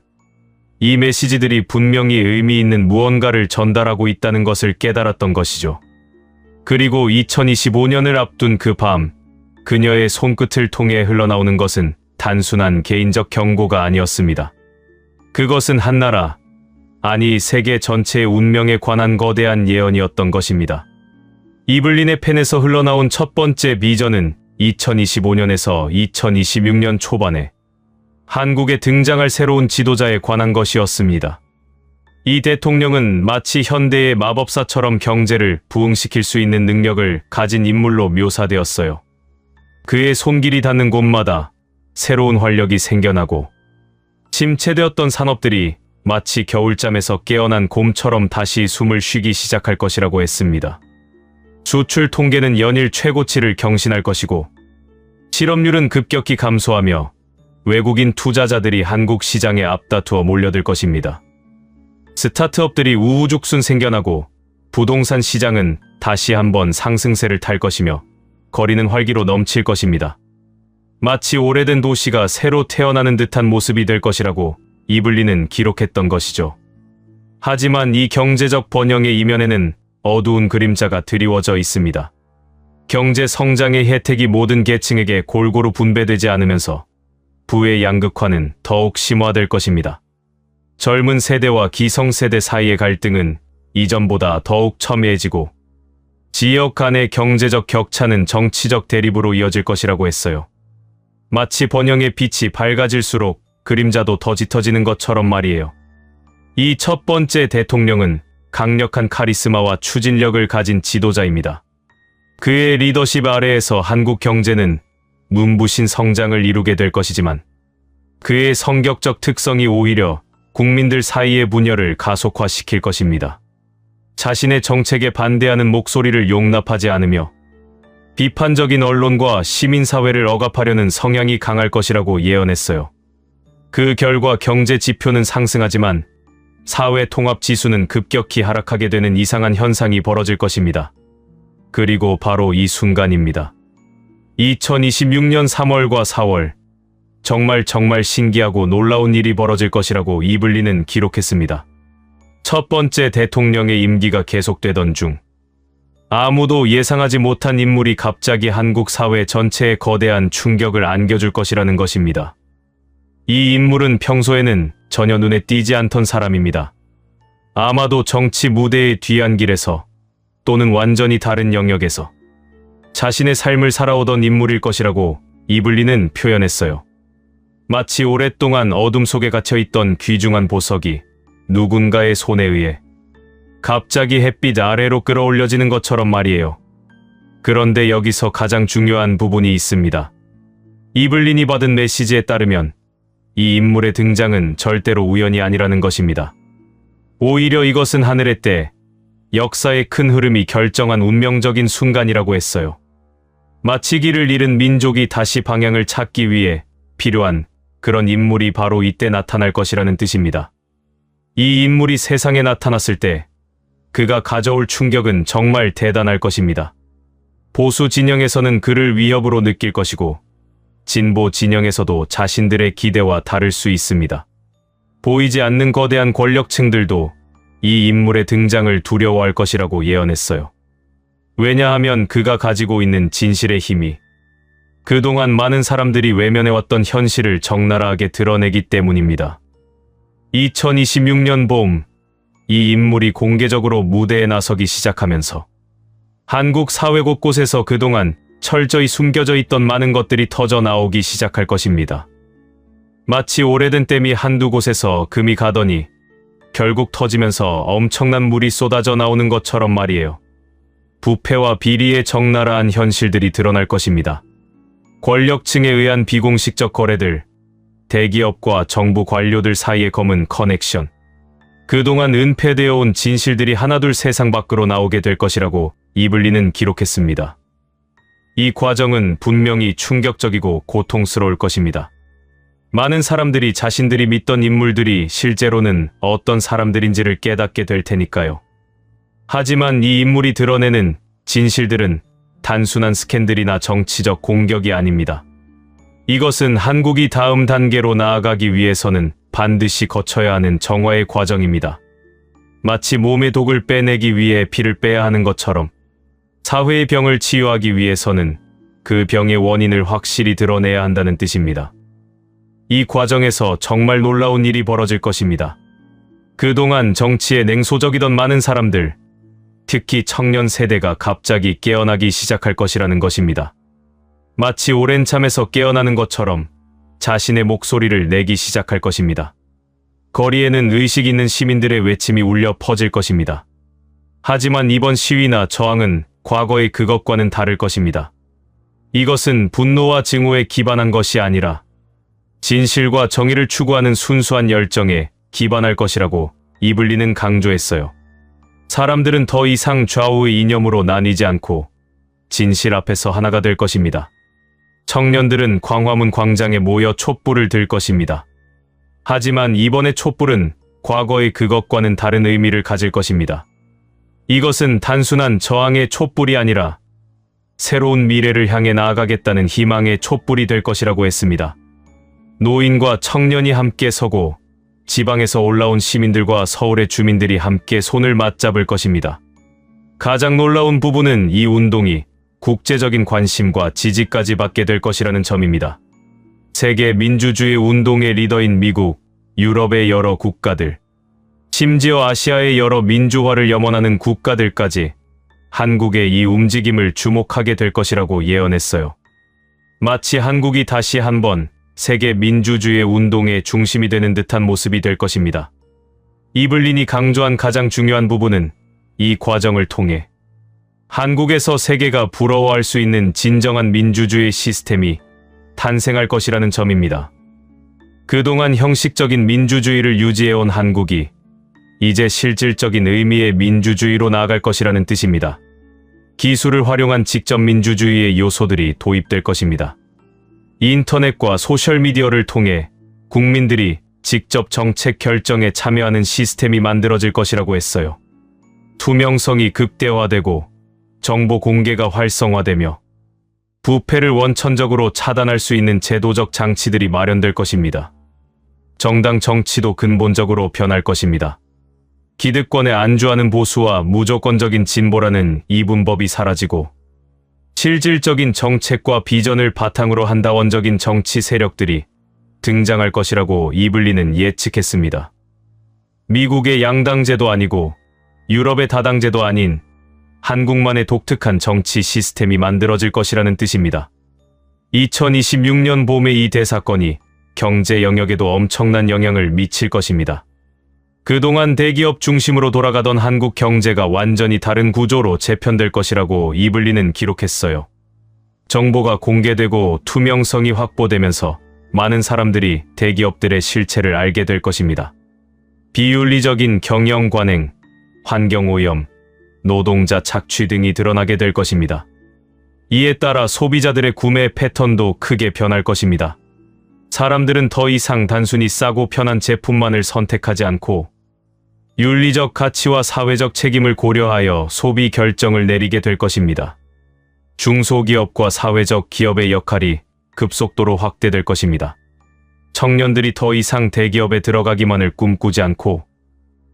이 메시지들이 분명히 의미 있는 무언가를 전달하고 있다는 것을 깨달았던 것이죠. 그리고 2025년을 앞둔 그 밤, 그녀의 손끝을 통해 흘러나오는 것은 단순한 개인적 경고가 아니었습니다. 그것은 한 나라, 아니 세계 전체의 운명에 관한 거대한 예언이었던 것입니다. 이블린의 펜에서 흘러나온 첫 번째 비전은 2025년에서 2026년 초반에 한국에 등장할 새로운 지도자에 관한 것이었습니다. 이 대통령은 마치 현대의 마법사처럼 경제를 부흥시킬 수 있는 능력을 가진 인물로 묘사되었어요. 그의 손길이 닿는 곳마다 새로운 활력이 생겨나고 침체되었던 산업들이 마치 겨울잠에서 깨어난 곰처럼 다시 숨을 쉬기 시작할 것이라고 했습니다. 수출 통계는 연일 최고치를 경신할 것이고 실업률은 급격히 감소하며 외국인 투자자들이 한국 시장에 앞다투어 몰려들 것입니다. 스타트업들이 우후죽순 생겨나고 부동산 시장은 다시 한번 상승세를 탈 것이며 거리는 활기로 넘칠 것입니다. 마치 오래된 도시가 새로 태어나는 듯한 모습이 될 것이라고 이블린은 기록했던 것이죠. 하지만 이 경제적 번영의 이면에는 어두운 그림자가 드리워져 있습니다. 경제 성장의 혜택이 모든 계층에게 골고루 분배되지 않으면서 부의 양극화는 더욱 심화될 것입니다. 젊은 세대와 기성세대 사이의 갈등은 이전보다 더욱 첨예해지고 지역 간의 경제적 격차는 정치적 대립으로 이어질 것이라고 했어요. 마치 번영의 빛이 밝아질수록 그림자도 더 짙어지는 것처럼 말이에요. 이 첫 번째 대통령은 강력한 카리스마와 추진력을 가진 지도자입니다. 그의 리더십 아래에서 한국 경제는 눈부신 성장을 이루게 될 것이지만 그의 성격적 특성이 오히려 국민들 사이의 분열을 가속화시킬 것입니다. 자신의 정책에 반대하는 목소리를 용납하지 않으며 비판적인 언론과 시민사회를 억압하려는 성향이 강할 것이라고 예언했어요. 그 결과 경제 지표는 상승하지만 사회 통합 지수는 급격히 하락하게 되는 이상한 현상이 벌어질 것입니다. 그리고 바로 이 순간입니다. 2026년 3월과 4월, 정말 신기하고 놀라운 일이 벌어질 것이라고 이블린은 기록했습니다. 첫 번째 대통령의 임기가 계속되던 중 아무도 예상하지 못한 인물이 갑자기 한국 사회 전체에 거대한 충격을 안겨줄 것이라는 것입니다. 이 인물은 평소에는 전혀 눈에 띄지 않던 사람입니다. 아마도 정치 무대의 뒤안길에서 또는 완전히 다른 영역에서 자신의 삶을 살아오던 인물일 것이라고 이블린은 표현했어요. 마치 오랫동안 어둠 속에 갇혀있던 귀중한 보석이 누군가의 손에 의해 갑자기 햇빛 아래로 끌어올려지는 것처럼 말이에요. 그런데 여기서 가장 중요한 부분이 있습니다. 이블린이 받은 메시지에 따르면 이 인물의 등장은 절대로 우연이 아니라는 것입니다. 오히려 이것은 하늘의 때, 역사의 큰 흐름이 결정한 운명적인 순간이라고 했어요. 마치 길을 잃은 민족이 다시 방향을 찾기 위해 필요한 그런 인물이 바로 이때 나타날 것이라는 뜻입니다. 이 인물이 세상에 나타났을 때 그가 가져올 충격은 정말 대단할 것입니다. 보수 진영에서는 그를 위협으로 느낄 것이고 진보 진영에서도 자신들의 기대와 다를 수 있습니다. 보이지 않는 거대한 권력층들도 이 인물의 등장을 두려워할 것이라고 예언했어요. 왜냐하면 그가 가지고 있는 진실의 힘이 그동안 많은 사람들이 외면해왔던 현실을 적나라하게 드러내기 때문입니다. 2026년 봄, 이 인물이 공개적으로 무대에 나서기 시작하면서 한국 사회 곳곳에서 그동안 철저히 숨겨져 있던 많은 것들이 터져 나오기 시작할 것입니다. 마치 오래된 댐이 한두 곳에서 금이 가더니 결국 터지면서 엄청난 물이 쏟아져 나오는 것처럼 말이에요. 부패와 비리의 적나라한 현실들이 드러날 것입니다. 권력층에 의한 비공식적 거래들, 대기업과 정부 관료들 사이의 검은 커넥션, 그동안 은폐되어 온 진실들이 하나둘 세상 밖으로 나오게 될 것이라고 이블린은 기록했습니다. 이 과정은 분명히 충격적이고 고통스러울 것입니다. 많은 사람들이 자신들이 믿던 인물들이 실제로는 어떤 사람들인지를 깨닫게 될 테니까요. 하지만 이 인물이 드러내는 진실들은 단순한 스캔들이나 정치적 공격이 아닙니다. 이것은 한국이 다음 단계로 나아가기 위해서는 반드시 거쳐야 하는 정화의 과정입니다. 마치 몸의 독을 빼내기 위해 피를 빼야 하는 것처럼 사회의 병을 치유하기 위해서는 그 병의 원인을 확실히 드러내야 한다는 뜻입니다. 이 과정에서 정말 놀라운 일이 벌어질 것입니다. 그동안 정치에 냉소적이던 많은 사람들, 특히 청년 세대가 갑자기 깨어나기 시작할 것이라는 것입니다. 마치 오랜 잠에서 깨어나는 것처럼 자신의 목소리를 내기 시작할 것입니다. 거리에는 의식 있는 시민들의 외침이 울려 퍼질 것입니다. 하지만 이번 시위나 저항은 과거의 그것과는 다를 것입니다. 이것은 분노와 증오에 기반한 것이 아니라 진실과 정의를 추구하는 순수한 열정에 기반할 것이라고 이블린은 강조했어요. 사람들은 더 이상 좌우의 이념으로 나뉘지 않고 진실 앞에서 하나가 될 것입니다. 청년들은 광화문 광장에 모여 촛불을 들 것입니다. 하지만 이번의 촛불은 과거의 그것과는 다른 의미를 가질 것입니다. 이것은 단순한 저항의 촛불이 아니라 새로운 미래를 향해 나아가겠다는 희망의 촛불이 될 것이라고 했습니다. 노인과 청년이 함께 서고 지방에서 올라온 시민들과 서울의 주민들이 함께 손을 맞잡을 것입니다. 가장 놀라운 부분은 이 운동이 국제적인 관심과 지지까지 받게 될 것이라는 점입니다. 세계 민주주의 운동의 리더인 미국, 유럽의 여러 국가들, 심지어 아시아의 여러 민주화를 염원하는 국가들까지 한국의 이 움직임을 주목하게 될 것이라고 예언했어요. 마치 한국이 다시 한번 세계 민주주의 운동의 중심이 되는 듯한 모습이 될 것입니다. 이블린이 강조한 가장 중요한 부분은 이 과정을 통해 한국에서 세계가 부러워할 수 있는 진정한 민주주의 시스템이 탄생할 것이라는 점입니다. 그동안 형식적인 민주주의를 유지해온 한국이 이제 실질적인 의미의 민주주의로 나아갈 것이라는 뜻입니다. 기술을 활용한 직접 민주주의의 요소들이 도입될 것입니다. 인터넷과 소셜미디어를 통해 국민들이 직접 정책 결정에 참여하는 시스템이 만들어질 것이라고 했어요. 투명성이 극대화되고 정보 공개가 활성화되며 부패를 원천적으로 차단할 수 있는 제도적 장치들이 마련될 것입니다. 정당 정치도 근본적으로 변할 것입니다. 기득권에 안주하는 보수와 무조건적인 진보라는 이분법이 사라지고 실질적인 정책과 비전을 바탕으로 한 다원적인 정치 세력들이 등장할 것이라고 이블린은 예측했습니다. 미국의 양당제도 아니고 유럽의 다당제도 아닌 한국만의 독특한 정치 시스템이 만들어질 것이라는 뜻입니다. 2026년 봄의 이 대사건이 경제 영역에도 엄청난 영향을 미칠 것입니다. 그동안 대기업 중심으로 돌아가던 한국 경제가 완전히 다른 구조로 재편될 것이라고 이블린은 기록했어요. 정보가 공개되고 투명성이 확보되면서 많은 사람들이 대기업들의 실체를 알게 될 것입니다. 비윤리적인 경영 관행, 환경오염, 노동자 착취 등이 드러나게 될 것입니다. 이에 따라 소비자들의 구매 패턴도 크게 변할 것입니다. 사람들은 더 이상 단순히 싸고 편한 제품만을 선택하지 않고 윤리적 가치와 사회적 책임을 고려하여 소비 결정을 내리게 될 것입니다. 중소기업과 사회적 기업의 역할이 급속도로 확대될 것입니다. 청년들이 더 이상 대기업에 들어가기만을 꿈꾸지 않고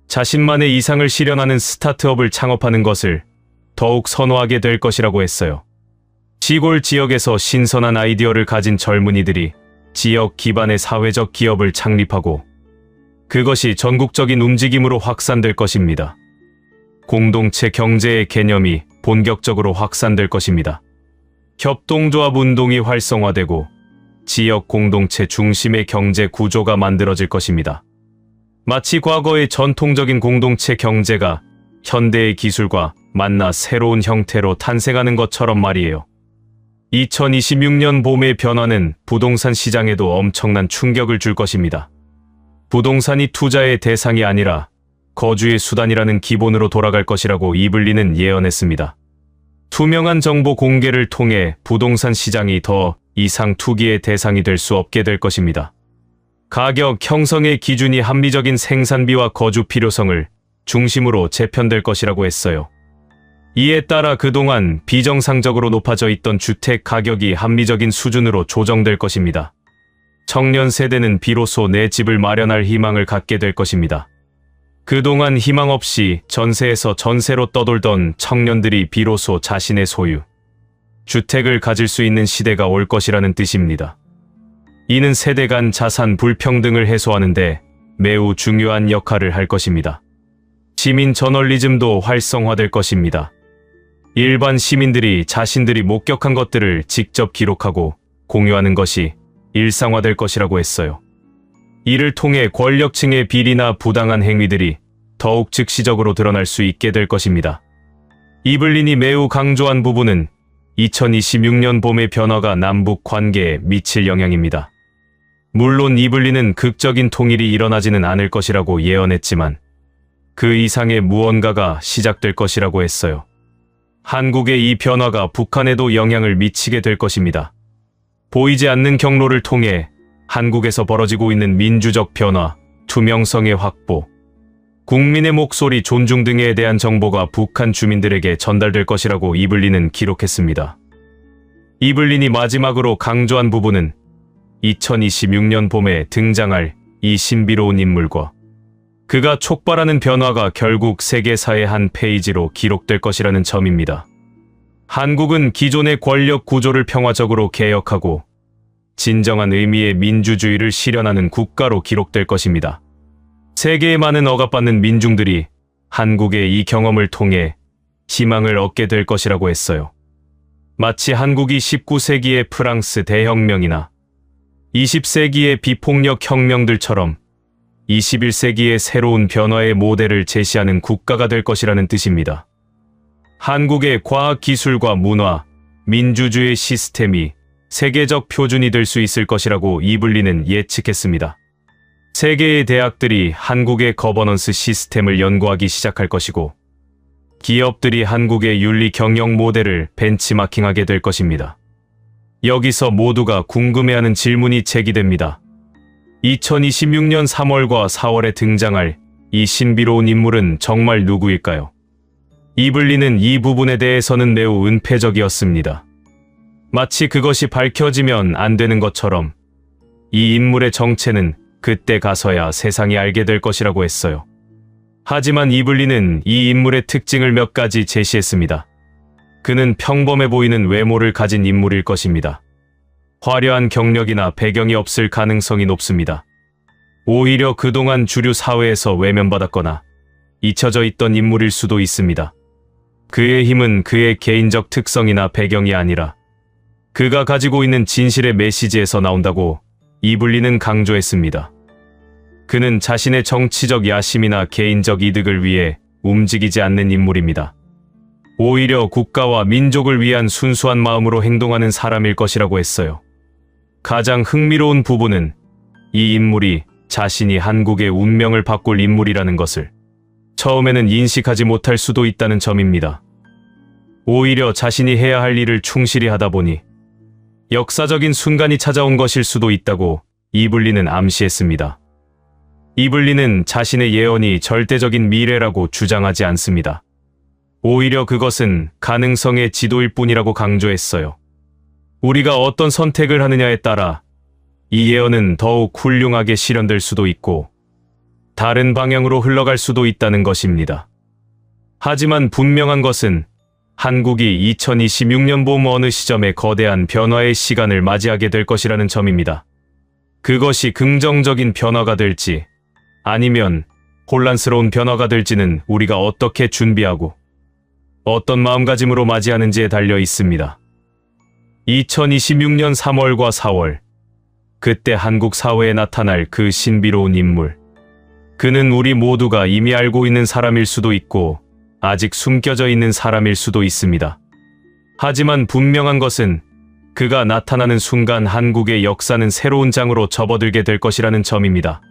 자신만의 이상을 실현하는 스타트업을 창업하는 것을 더욱 선호하게 될 것이라고 했어요. 시골 지역에서 신선한 아이디어를 가진 젊은이들이 지역 기반의 사회적 기업을 창립하고 그것이 전국적인 움직임으로 확산될 것입니다. 공동체 경제의 개념이 본격적으로 확산될 것입니다. 협동조합 운동이 활성화되고 지역 공동체 중심의 경제 구조가 만들어질 것입니다. 마치 과거의 전통적인 공동체 경제가 현대의 기술과 만나 새로운 형태로 탄생하는 것처럼 말이에요. 2026년 봄의 변화는 부동산 시장에도 엄청난 충격을 줄 것입니다. 부동산이 투자의 대상이 아니라 거주의 수단이라는 기본으로 돌아갈 것이라고 이블리는 예언했습니다. 투명한 정보 공개를 통해 부동산 시장이 더 이상 투기의 대상이 될 수 없게 될 것입니다. 가격 형성의 기준이 합리적인 생산비와 거주 필요성을 중심으로 재편될 것이라고 했어요. 이에 따라 그동안 비정상적으로 높아져 있던 주택 가격이 합리적인 수준으로 조정될 것입니다. 청년 세대는 비로소 내 집을 마련할 희망을 갖게 될 것입니다. 그동안 희망 없이 전세에서 전세로 떠돌던 청년들이 비로소 자신의 소유, 주택을 가질 수 있는 시대가 올 것이라는 뜻입니다. 이는 세대 간 자산 불평등을 해소하는데 매우 중요한 역할을 할 것입니다. 시민 저널리즘도 활성화될 것입니다. 일반 시민들이 자신들이 목격한 것들을 직접 기록하고 공유하는 것이 일상화될 것이라고 했어요. 이를 통해 권력층의 비리나 부당한 행위들이 더욱 즉시적으로 드러날 수 있게 될 것입니다. 이블린이 매우 강조한 부분은 2026년 봄의 변화가 남북 관계에 미칠 영향입니다. 물론 이블린은 극적인 통일이 일어나지는 않을 것이라고 예언했지만 그 이상의 무언가가 시작될 것이라고 했어요. 한국의 이 변화가 북한에도 영향을 미치게 될 것입니다. 보이지 않는 경로를 통해 한국에서 벌어지고 있는 민주적 변화, 투명성의 확보, 국민의 목소리 존중 등에 대한 정보가 북한 주민들에게 전달될 것이라고 이블린은 기록했습니다. 이블린이 마지막으로 강조한 부분은 2026년 봄에 등장할 이 신비로운 인물과 그가 촉발하는 변화가 결국 세계사의 한 페이지로 기록될 것이라는 점입니다. 한국은 기존의 권력 구조를 평화적으로 개혁하고 진정한 의미의 민주주의를 실현하는 국가로 기록될 것입니다. 세계의 많은 억압받는 민중들이 한국의 이 경험을 통해 희망을 얻게 될 것이라고 했어요. 마치 한국이 19세기의 프랑스 대혁명이나 20세기의 비폭력 혁명들처럼 21세기의 새로운 변화의 모델을 제시하는 국가가 될 것이라는 뜻입니다. 한국의 과학기술과 문화, 민주주의 시스템이 세계적 표준이 될 수 있을 것이라고 이블린은 예측했습니다. 세계의 대학들이 한국의 거버넌스 시스템을 연구하기 시작할 것이고 기업들이 한국의 윤리 경영 모델을 벤치마킹하게 될 것입니다. 여기서 모두가 궁금해하는 질문이 제기됩니다. 2026년 3월과 4월에 등장할 이 신비로운 인물은 정말 누구일까요? 이블린은 이 부분에 대해서는 매우 은폐적이었습니다. 마치 그것이 밝혀지면 안 되는 것처럼 이 인물의 정체는 그때 가서야 세상이 알게 될 것이라고 했어요. 하지만 이블린은 이 인물의 특징을 몇 가지 제시했습니다. 그는 평범해 보이는 외모를 가진 인물일 것입니다. 화려한 경력이나 배경이 없을 가능성이 높습니다. 오히려 그동안 주류 사회에서 외면받았거나 잊혀져 있던 인물일 수도 있습니다. 그의 힘은 그의 개인적 특성이나 배경이 아니라 그가 가지고 있는 진실의 메시지에서 나온다고 이블린은 강조했습니다. 그는 자신의 정치적 야심이나 개인적 이득을 위해 움직이지 않는 인물입니다. 오히려 국가와 민족을 위한 순수한 마음으로 행동하는 사람일 것이라고 했어요. 가장 흥미로운 부분은 이 인물이 자신이 한국의 운명을 바꿀 인물이라는 것을 처음에는 인식하지 못할 수도 있다는 점입니다. 오히려 자신이 해야 할 일을 충실히 하다 보니 역사적인 순간이 찾아온 것일 수도 있다고 이블리는 암시했습니다. 이블리는 자신의 예언이 절대적인 미래라고 주장하지 않습니다. 오히려 그것은 가능성의 지도일 뿐이라고 강조했어요. 우리가 어떤 선택을 하느냐에 따라 이 예언은 더욱 훌륭하게 실현될 수도 있고 다른 방향으로 흘러갈 수도 있다는 것입니다. 하지만 분명한 것은 한국이 2026년 봄 어느 시점에 거대한 변화의 시간을 맞이하게 될 것이라는 점입니다. 그것이 긍정적인 변화가 될지 아니면 혼란스러운 변화가 될지는 우리가 어떻게 준비하고 어떤 마음가짐으로 맞이하는지에 달려 있습니다. 2026년 3월과 4월, 그때 한국 사회에 나타날 그 신비로운 인물. 그는 우리 모두가 이미 알고 있는 사람일 수도 있고 아직 숨겨져 있는 사람일 수도 있습니다. 하지만 분명한 것은 그가 나타나는 순간 한국의 역사는 새로운 장으로 접어들게 될 것이라는 점입니다.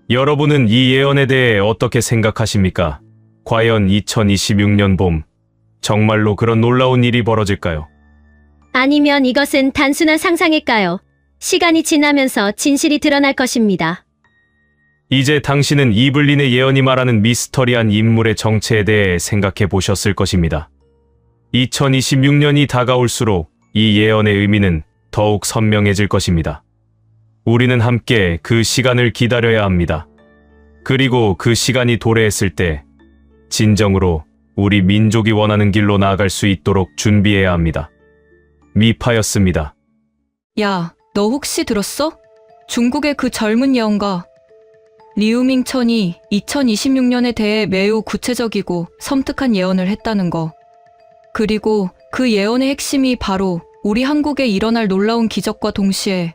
여러분은 이 예언에 대해 어떻게 생각하십니까? 과연 2026년 봄, 정말로 그런 놀라운 일이 벌어질까요? 아니면 이것은 단순한 상상일까요? 시간이 지나면서 진실이 드러날 것입니다. 이제 당신은 이블린의 예언이 말하는 미스터리한 인물의 정체에 대해 생각해 보셨을 것입니다. 2026년이 다가올수록 이 예언의 의미는 더욱 선명해질 것입니다. 우리는 함께 그 시간을 기다려야 합니다. 그리고 그 시간이 도래했을 때 진정으로 우리 민족이 원하는 길로 나아갈 수 있도록 준비해야 합니다. 미파였습니다. 야, 너 혹시 들었어? 중국의 그 젊은 예언가 리우밍천이 2026년에 대해 매우 구체적이고 섬뜩한 예언을 했다는 거. 그리고 그 예언의 핵심이 바로 우리 한국에 일어날 놀라운 기적과 동시에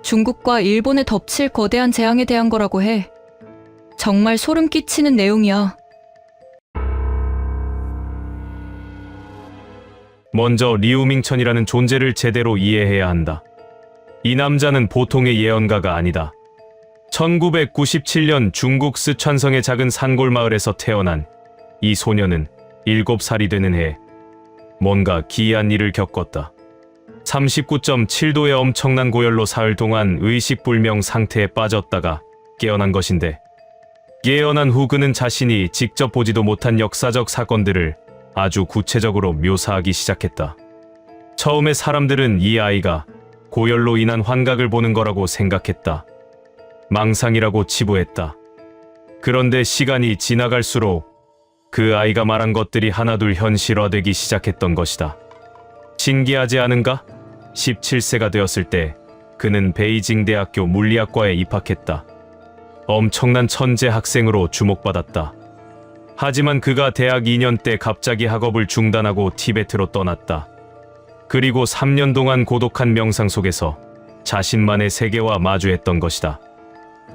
중국과 일본에 덮칠 거대한 재앙에 대한 거라고 해. 정말 소름 끼치는 내용이야. 먼저 리우밍천이라는 존재를 제대로 이해해야 한다. 이 남자는 보통의 예언가가 아니다. 1997년 중국 스촨성의 작은 산골 마을에서 태어난 이 소녀는 7살이 되는 해 뭔가 기이한 일을 겪었다. 39.7도의 엄청난 고열로 사흘 동안 의식불명 상태에 빠졌다가 깨어난 것인데, 깨어난 후 그는 자신이 직접 보지도 못한 역사적 사건들을 아주 구체적으로 묘사하기 시작했다. 처음에 사람들은 이 아이가 고열로 인한 환각을 보는 거라고 생각했다. 망상이라고 치부했다. 그런데 시간이 지나갈수록 그 아이가 말한 것들이 하나둘 현실화되기 시작했던 것이다. 신기하지 않은가? 17세가 되었을 때 그는 베이징 대학교 물리학과에 입학했다. 엄청난 천재 학생으로 주목받았다. 하지만 그가 대학 2년 때 갑자기 학업을 중단하고 티베트로 떠났다. 그리고 3년 동안 고독한 명상 속에서 자신만의 세계와 마주했던 것이다.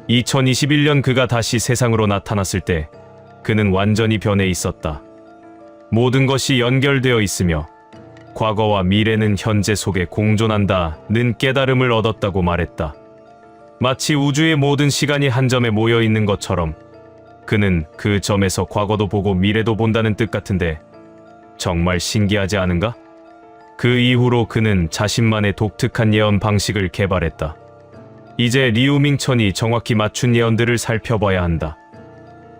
2021년 그가 다시 세상으로 나타났을 때 그는 완전히 변해 있었다. 모든 것이 연결되어 있으며 과거와 미래는 현재 속에 공존한다는 깨달음을 얻었다고 말했다. 마치 우주의 모든 시간이 한 점에 모여 있는 것처럼 그는 그 점에서 과거도 보고 미래도 본다는 뜻 같은데 정말 신기하지 않은가? 그 이후로 그는 자신만의 독특한 예언 방식을 개발했다. 이제 리우밍천이 정확히 맞춘 예언들을 살펴봐야 한다.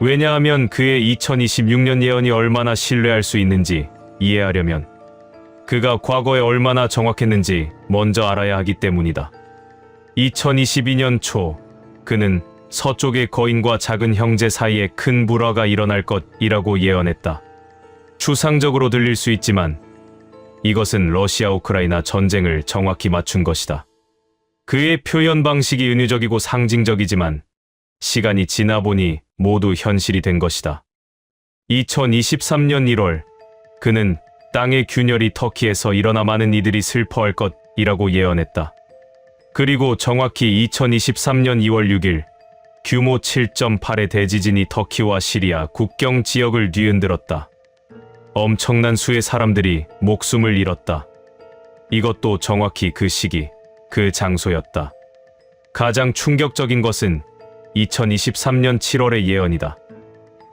왜냐하면 그의 2026년 예언이 얼마나 신뢰할 수 있는지 이해하려면 그가 과거에 얼마나 정확했는지 먼저 알아야 하기 때문이다. 2022년 초 그는 서쪽의 거인과 작은 형제 사이에 큰 불화가 일어날 것이라고 예언했다. 추상적으로 들릴 수 있지만 이것은 러시아 우크라이나 전쟁을 정확히 맞춘 것이다. 그의 표현 방식이 은유적이고 상징적이지만 시간이 지나 보니 모두 현실이 된 것이다. 2023년 1월 그는 땅의 균열이 터키에서 일어나 많은 이들이 슬퍼할 것이라고 예언했다. 그리고 정확히 2023년 2월 6일 규모 7.8의 대지진이 터키와 시리아 국경 지역을 뒤흔들었다. 엄청난 수의 사람들이 목숨을 잃었다. 이것도 정확히 그 시기, 그 장소였다. 가장 충격적인 것은 2023년 7월의 예언이다.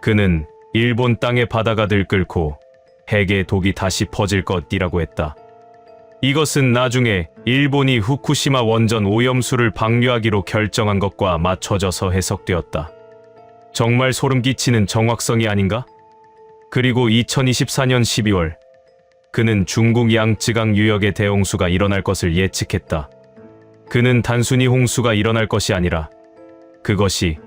그는 일본 땅의 바다가 들끓고 핵의 독이 다시 퍼질 것이라고 했다. 이것은 나중에 일본이 후쿠시마 원전 오염수를 방류하기로 결정한 것과 맞춰져서 해석되었다. 정말 소름 끼치는 정확성이 아닌가? 그리고 2024년 12월, 그는 중국 양쯔강 유역의 대홍수가 일어날 것을 예측했다. 그는 단순히 홍수가 일어날 것이 아니라 그것이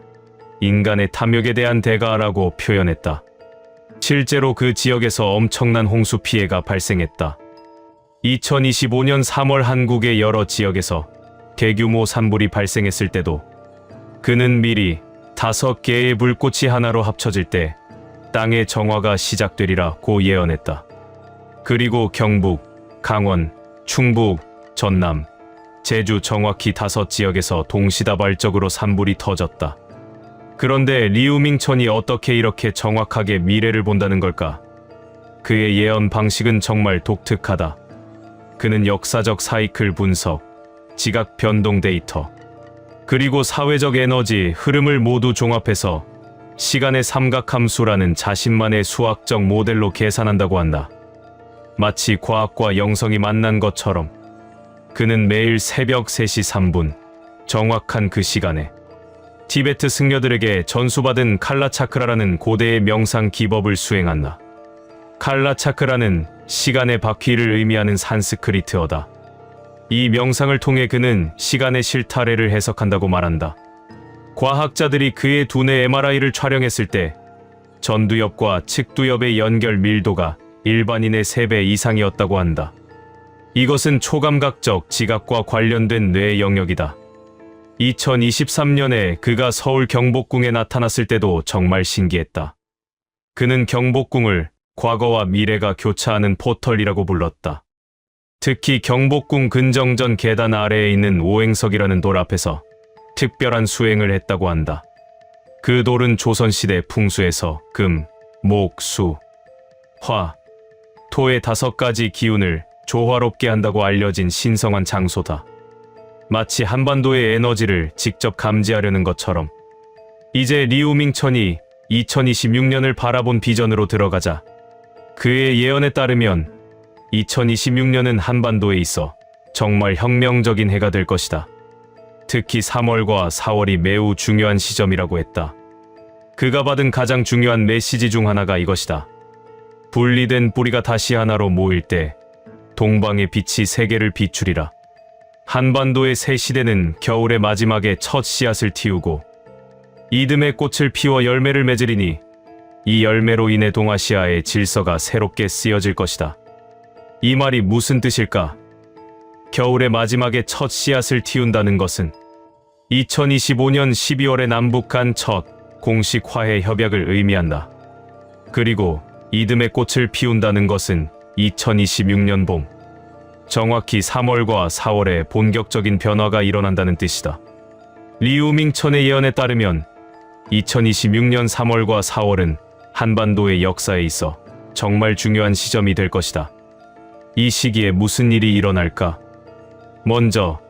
인간의 탐욕에 대한 대가라고 표현했다. 실제로 그 지역에서 엄청난 홍수 피해가 발생했다. 2025년 3월 한국의 여러 지역에서 대규모 산불이 발생했을 때도 그는 미리 5개의 불꽃이 하나로 합쳐질 때 땅의 정화가 시작되리라고 예언했다. 그리고 경북, 강원, 충북, 전남, 제주 정확히 5지역에서 동시다발적으로 산불이 터졌다. 그런데 리우밍천이 어떻게 이렇게 정확하게 미래를 본다는 걸까? 그의 예언 방식은 정말 독특하다. 그는 역사적 사이클 분석, 지각 변동 데이터, 그리고 사회적 에너지 흐름을 모두 종합해서 시간의 삼각함수라는 자신만의 수학적 모델로 계산한다고 한다. 마치 과학과 영성이 만난 것처럼 그는 매일 새벽 3시 3분, 정확한 그 시간에 티베트 승려들에게 전수받은 칼라차크라라는 고대의 명상 기법을 수행한다. 칼라차크라는 시간의 바퀴를 의미하는 산스크리트어다. 이 명상을 통해 그는 시간의 실타래를 해석한다고 말한다. 과학자들이 그의 두뇌 MRI를 촬영했을 때 전두엽과 측두엽의 연결 밀도가 일반인의 3배 이상이었다고 한다. 이것은 초감각적 지각과 관련된 뇌 영역이다. 2023년에 그가 서울 경복궁에 나타났을 때도 정말 신기했다. 그는 경복궁을 과거와 미래가 교차하는 포털이라고 불렀다. 특히 경복궁 근정전 계단 아래에 있는 오행석이라는 돌 앞에서 특별한 수행을 했다고 한다. 그 돌은 조선시대 풍수에서 금, 목, 수, 화, 토의 5가지 기운을 조화롭게 한다고 알려진 신성한 장소다. 마치 한반도의 에너지를 직접 감지하려는 것처럼 이제 리우밍천이 2026년을 바라본 비전으로 들어가자 그의 예언에 따르면 2026년은 한반도에 있어 정말 혁명적인 해가 될 것이다. 특히 3월과 4월이 매우 중요한 시점이라고 했다. 그가 받은 가장 중요한 메시지 중 하나가 이것이다. 분리된 뿌리가 다시 하나로 모일 때 동방의 빛이 세계를 비추리라. 한반도의 새 시대는 겨울의 마지막에 첫 씨앗을 틔우고 이듬해 꽃을 피워 열매를 맺으리니 이 열매로 인해 동아시아의 질서가 새롭게 쓰여질 것이다. 이 말이 무슨 뜻일까? 겨울의 마지막에 첫 씨앗을 틔운다는 것은 2025년 12월에 남북 간 첫 공식 화해 협약을 의미한다. 그리고 이듬해 꽃을 피운다는 것은 2026년 봄, 정확히 3월과 4월에 본격적인 변화가 일어난다는 뜻이다. 리우밍천의 예언에 따르면 2026년 3월과 4월은 한반도의 역사에 있어 정말 중요한 시점이 될 것이다. 이 시기에 무슨 일이 일어날까? 먼저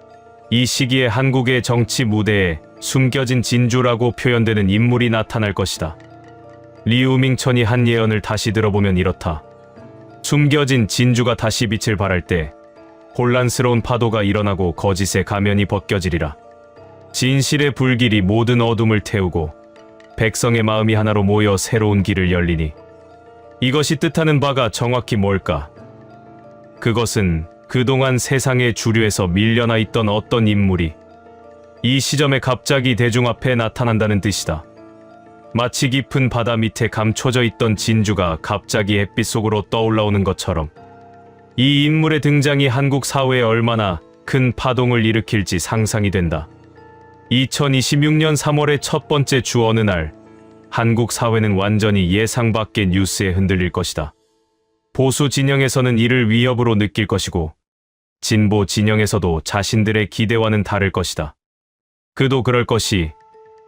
이 시기에 한국의 정치 무대에 숨겨진 진주라고 표현되는 인물이 나타날 것이다. 리우밍천이 한 예언을 다시 들어보면 이렇다. 숨겨진 진주가 다시 빛을 발할 때 혼란스러운 파도가 일어나고 거짓의 가면이 벗겨지리라. 진실의 불길이 모든 어둠을 태우고 백성의 마음이 하나로 모여 새로운 길을 열리니 이것이 뜻하는 바가 정확히 뭘까? 그것은 그동안 세상의 주류에서 밀려나 있던 어떤 인물이 이 시점에 갑자기 대중 앞에 나타난다는 뜻이다. 마치 깊은 바다 밑에 감춰져 있던 진주가 갑자기 햇빛 속으로 떠올라오는 것처럼 이 인물의 등장이 한국 사회에 얼마나 큰 파동을 일으킬지 상상이 된다. 2026년 3월의 첫 번째 주 어느 날 한국 사회는 완전히 예상 밖의 뉴스에 흔들릴 것이다. 보수 진영에서는 이를 위협으로 느낄 것이고 진보 진영에서도 자신들의 기대와는 다를 것이다. 그도 그럴 것이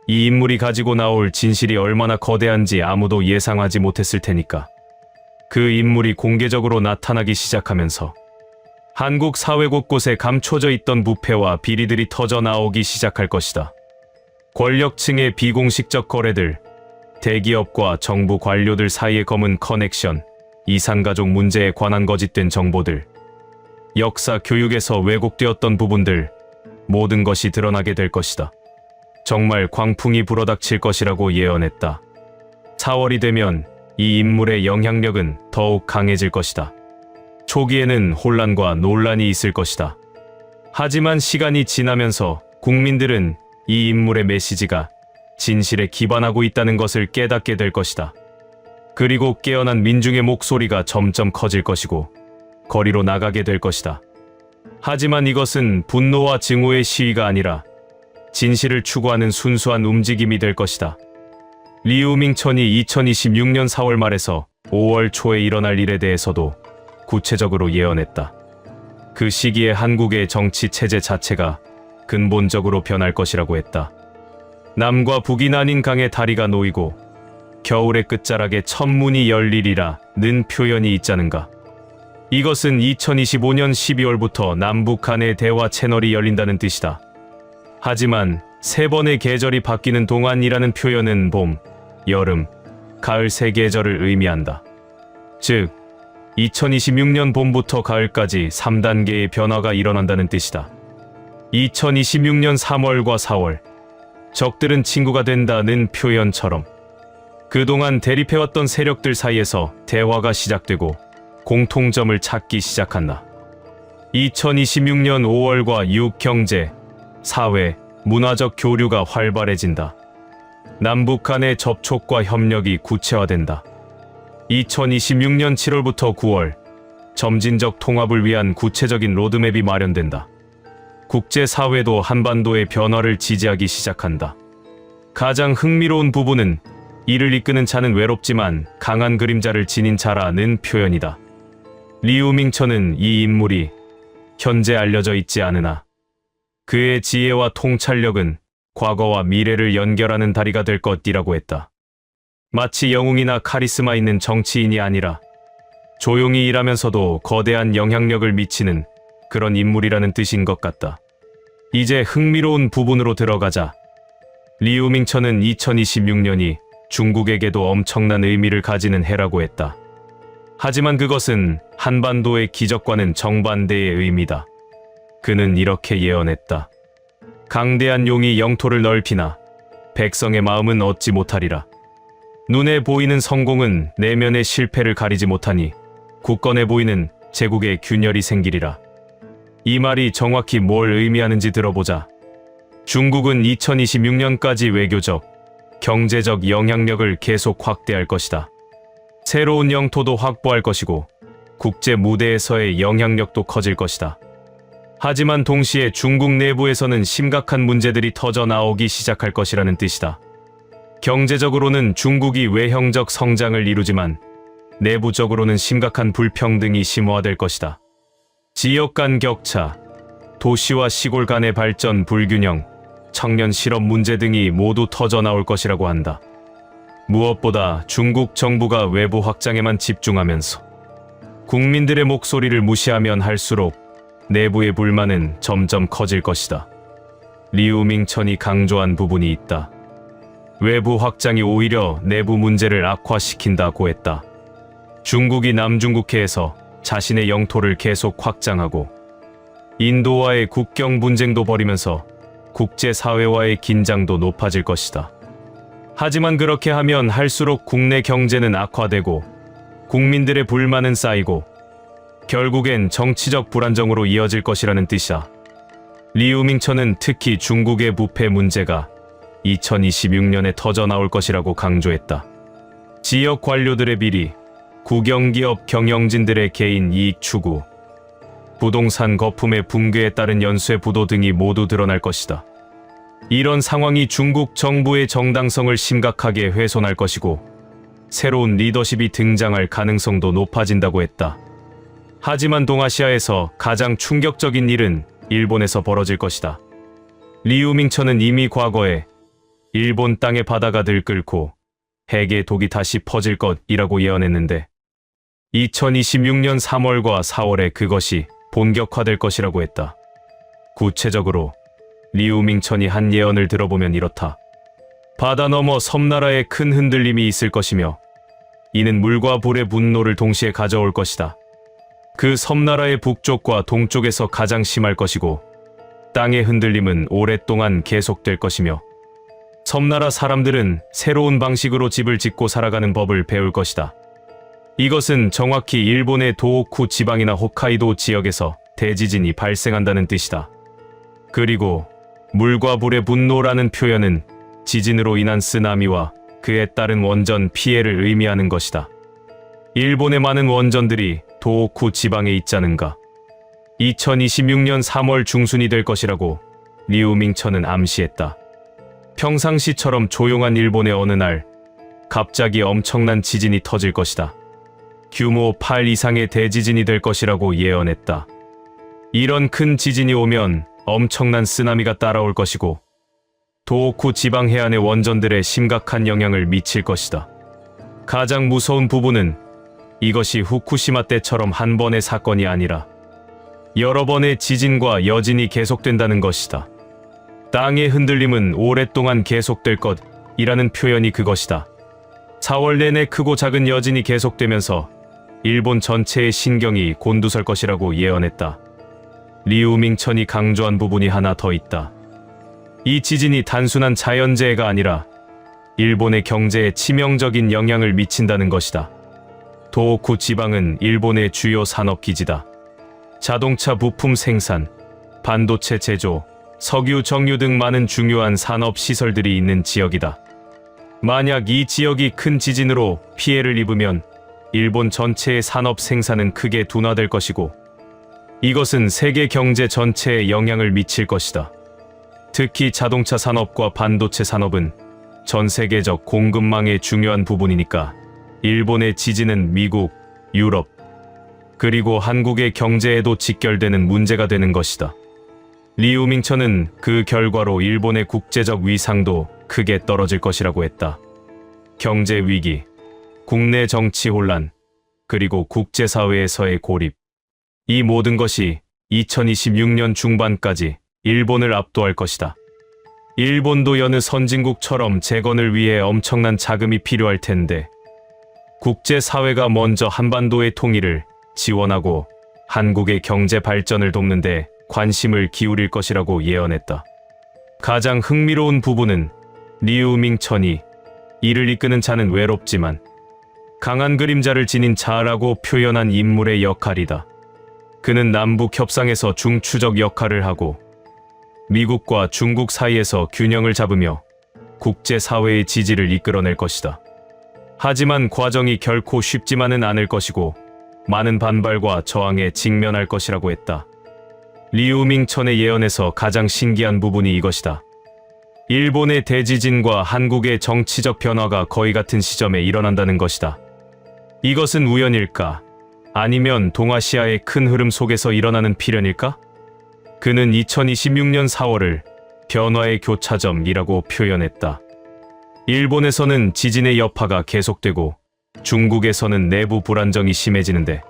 이 인물이 가지고 나올 진실이 얼마나 거대한지 아무도 예상하지 못했을 테니까. 그 인물이 공개적으로 나타나기 시작하면서 한국 사회 곳곳에 감춰져 있던 부패와 비리들이 터져 나오기 시작할 것이다. 권력층의 비공식적 거래들, 대기업과 정부 관료들 사이의 검은 커넥션, 이산가족 문제에 관한 거짓된 정보들, 역사 교육에서 왜곡되었던 부분들, 모든 것이 드러나게 될 것이다. 정말 광풍이 불어닥칠 것이라고 예언했다. 4월이 되면 이 인물의 영향력은 더욱 강해질 것이다. 초기에는 혼란과 논란이 있을 것이다. 하지만 시간이 지나면서 국민들은 이 인물의 메시지가 진실에 기반하고 있다는 것을 깨닫게 될 것이다. 그리고 깨어난 민중의 목소리가 점점 커질 것이고 거리로 나가게 될 것이다. 하지만 이것은 분노와 증오의 시위가 아니라 진실을 추구하는 순수한 움직임이 될 것이다. 리우밍천이 2026년 4월 말에서 5월 초에 일어날 일에 대해서도 구체적으로 예언했다. 그 시기에 한국의 정치 체제 자체가 근본적으로 변할 것이라고 했다. 남과 북이 나뉜 강의 다리가 놓이고 겨울의 끝자락에 천문이 열리리라는 표현이 있자는가. 이것은 2025년 12월부터 남북 간의 대화 채널이 열린다는 뜻이다. 하지만 3번의 계절이 바뀌는 동안이라는 표현은 봄, 여름, 가을 3계절을 의미한다. 즉, 2026년 봄부터 가을까지 3단계의 변화가 일어난다는 뜻이다. 2026년 3월과 4월, 적들은 친구가 된다는 표현처럼 그동안 대립해왔던 세력들 사이에서 대화가 시작되고 공통점을 찾기 시작한다. 2026년 5월과 6 경제, 사회, 문화적 교류가 활발해진다. 남북 간의 접촉과 협력이 구체화된다. 2026년 7월부터 9월, 점진적 통합을 위한 구체적인 로드맵이 마련된다. 국제사회도 한반도의 변화를 지지하기 시작한다. 가장 흥미로운 부분은 이를 이끄는 자는 외롭지만 강한 그림자를 지닌 자라는 표현이다. 리우밍천은 이 인물이 현재 알려져 있지 않으나 그의 지혜와 통찰력은 과거와 미래를 연결하는 다리가 될 것이라고 했다. 마치 영웅이나 카리스마 있는 정치인이 아니라 조용히 일하면서도 거대한 영향력을 미치는 그런 인물이라는 뜻인 것 같다. 이제 흥미로운 부분으로 들어가자. 리우밍천은 2026년이 중국에게도 엄청난 의미를 가지는 해라고 했다. 하지만 그것은 한반도의 기적과는 정반대의 의미다. 그는 이렇게 예언했다. 강대한 용이 영토를 넓히나 백성의 마음은 얻지 못하리라. 눈에 보이는 성공은 내면의 실패를 가리지 못하니 굳건해 보이는 제국의 균열이 생기리라. 이 말이 정확히 뭘 의미하는지 들어보자. 중국은 2026년까지 외교적, 경제적 영향력을 계속 확대할 것이다. 새로운 영토도 확보할 것이고 국제 무대에서의 영향력도 커질 것이다. 하지만 동시에 중국 내부에서는 심각한 문제들이 터져 나오기 시작할 것이라는 뜻이다. 경제적으로는 중국이 외형적 성장을 이루지만 내부적으로는 심각한 불평등이 심화될 것이다. 지역 간 격차, 도시와 시골 간의 발전 불균형, 청년 실업 문제 등이 모두 터져 나올 것이라고 한다. 무엇보다 중국 정부가 외부 확장에만 집중하면서 국민들의 목소리를 무시하면 할수록 내부의 불만은 점점 커질 것이다. 리우밍천이 강조한 부분이 있다. 외부 확장이 오히려 내부 문제를 악화시킨다고 했다. 중국이 남중국해에서 자신의 영토를 계속 확장하고 인도와의 국경 분쟁도 벌이면서 국제사회와의 긴장도 높아질 것이다. 하지만 그렇게 하면 할수록 국내 경제는 악화되고 국민들의 불만은 쌓이고 결국엔 정치적 불안정으로 이어질 것이라는 뜻이다. 리우밍천은 특히 중국의 부패 문제가 2026년에 터져 나올 것이라고 강조했다. 지역 관료들의 비리, 국영기업 경영진들의 개인 이익 추구, 부동산 거품의 붕괴에 따른 연쇄 부도 등이 모두 드러날 것이다. 이런 상황이 중국 정부의 정당성을 심각하게 훼손할 것이고 새로운 리더십이 등장할 가능성도 높아진다고 했다. 하지만 동아시아에서 가장 충격적인 일은 일본에서 벌어질 것이다. 리우밍천은 이미 과거에 일본 땅의 바다가 들끓고 핵의 독이 다시 퍼질 것이라고 예언했는데 2026년 3월과 4월에 그것이 본격화될 것이라고 했다. 구체적으로 리우밍천이 한 예언을 들어보면 이렇다. 바다 너머 섬나라에 큰 흔들림이 있을 것이며 이는 물과 불의 분노를 동시에 가져올 것이다. 그 섬나라의 북쪽과 동쪽에서 가장 심할 것이고 땅의 흔들림은 오랫동안 계속될 것이며 섬나라 사람들은 새로운 방식으로 집을 짓고 살아가는 법을 배울 것이다. 이것은 정확히 일본의 도호쿠 지방이나 홋카이도 지역에서 대지진이 발생한다는 뜻이다. 그리고 물과 불의 분노라는 표현은 지진으로 인한 쓰나미와 그에 따른 원전 피해를 의미하는 것이다. 일본의 많은 원전들이 도호쿠 지방에 있자는가. 2026년 3월 중순이 될 것이라고 리우밍천은 암시했다. 평상시처럼 조용한 일본의 어느 날 갑자기 엄청난 지진이 터질 것이다. 규모 8 이상의 대지진이 될 것이라고 예언했다. 이런 큰 지진이 오면 엄청난 쓰나미가 따라올 것이고 도호쿠 지방 해안의 원전들에 심각한 영향을 미칠 것이다. 가장 무서운 부분은 이것이 후쿠시마 때처럼 한 번의 사건이 아니라 여러 번의 지진과 여진이 계속된다는 것이다. 땅의 흔들림은 오랫동안 계속될 것이라는 표현이 그것이다. 4월 내내 크고 작은 여진이 계속되면서 일본 전체의 신경이 곤두설 것이라고 예언했다. 리우밍천이 강조한 부분이 하나 더 있다. 이 지진이 단순한 자연재해가 아니라 일본의 경제에 치명적인 영향을 미친다는 것이다. 도호쿠 지방은 일본의 주요 산업기지다. 자동차 부품 생산, 반도체 제조, 석유 정유 등 많은 중요한 산업시설들이 있는 지역이다. 만약 이 지역이 큰 지진으로 피해를 입으면 일본 전체의 산업 생산은 크게 둔화될 것이고 이것은 세계 경제 전체에 영향을 미칠 것이다. 특히 자동차 산업과 반도체 산업은 전 세계적 공급망의 중요한 부분이니까 일본의 지진은 미국, 유럽, 그리고 한국의 경제에도 직결되는 문제가 되는 것이다. 리우밍천은 그 결과로 일본의 국제적 위상도 크게 떨어질 것이라고 했다. 경제 위기, 국내 정치 혼란, 그리고 국제사회에서의 고립. 이 모든 것이 2026년 중반까지 일본을 압도할 것이다. 일본도 여느 선진국처럼 재건을 위해 엄청난 자금이 필요할 텐데 국제사회가 먼저 한반도의 통일을 지원하고 한국의 경제 발전을 돕는 데 관심을 기울일 것이라고 예언했다. 가장 흥미로운 부분은 리우밍천이 이를 이끄는 자는 외롭지만 강한 그림자를 지닌 자라고 표현한 인물의 역할이다. 그는 남북 협상에서 중추적 역할을 하고 미국과 중국 사이에서 균형을 잡으며 국제사회의 지지를 이끌어낼 것이다. 하지만 과정이 결코 쉽지만은 않을 것이고 많은 반발과 저항에 직면할 것이라고 했다. 리우밍천의 예언에서 가장 신기한 부분이 이것이다. 일본의 대지진과 한국의 정치적 변화가 거의 같은 시점에 일어난다는 것이다. 이것은 우연일까? 아니면 동아시아의 큰 흐름 속에서 일어나는 필연일까? 그는 2026년 4월을 변화의 교차점이라고 표현했다. 일본에서는 지진의 여파가 계속되고 중국에서는 내부 불안정이 심해지는데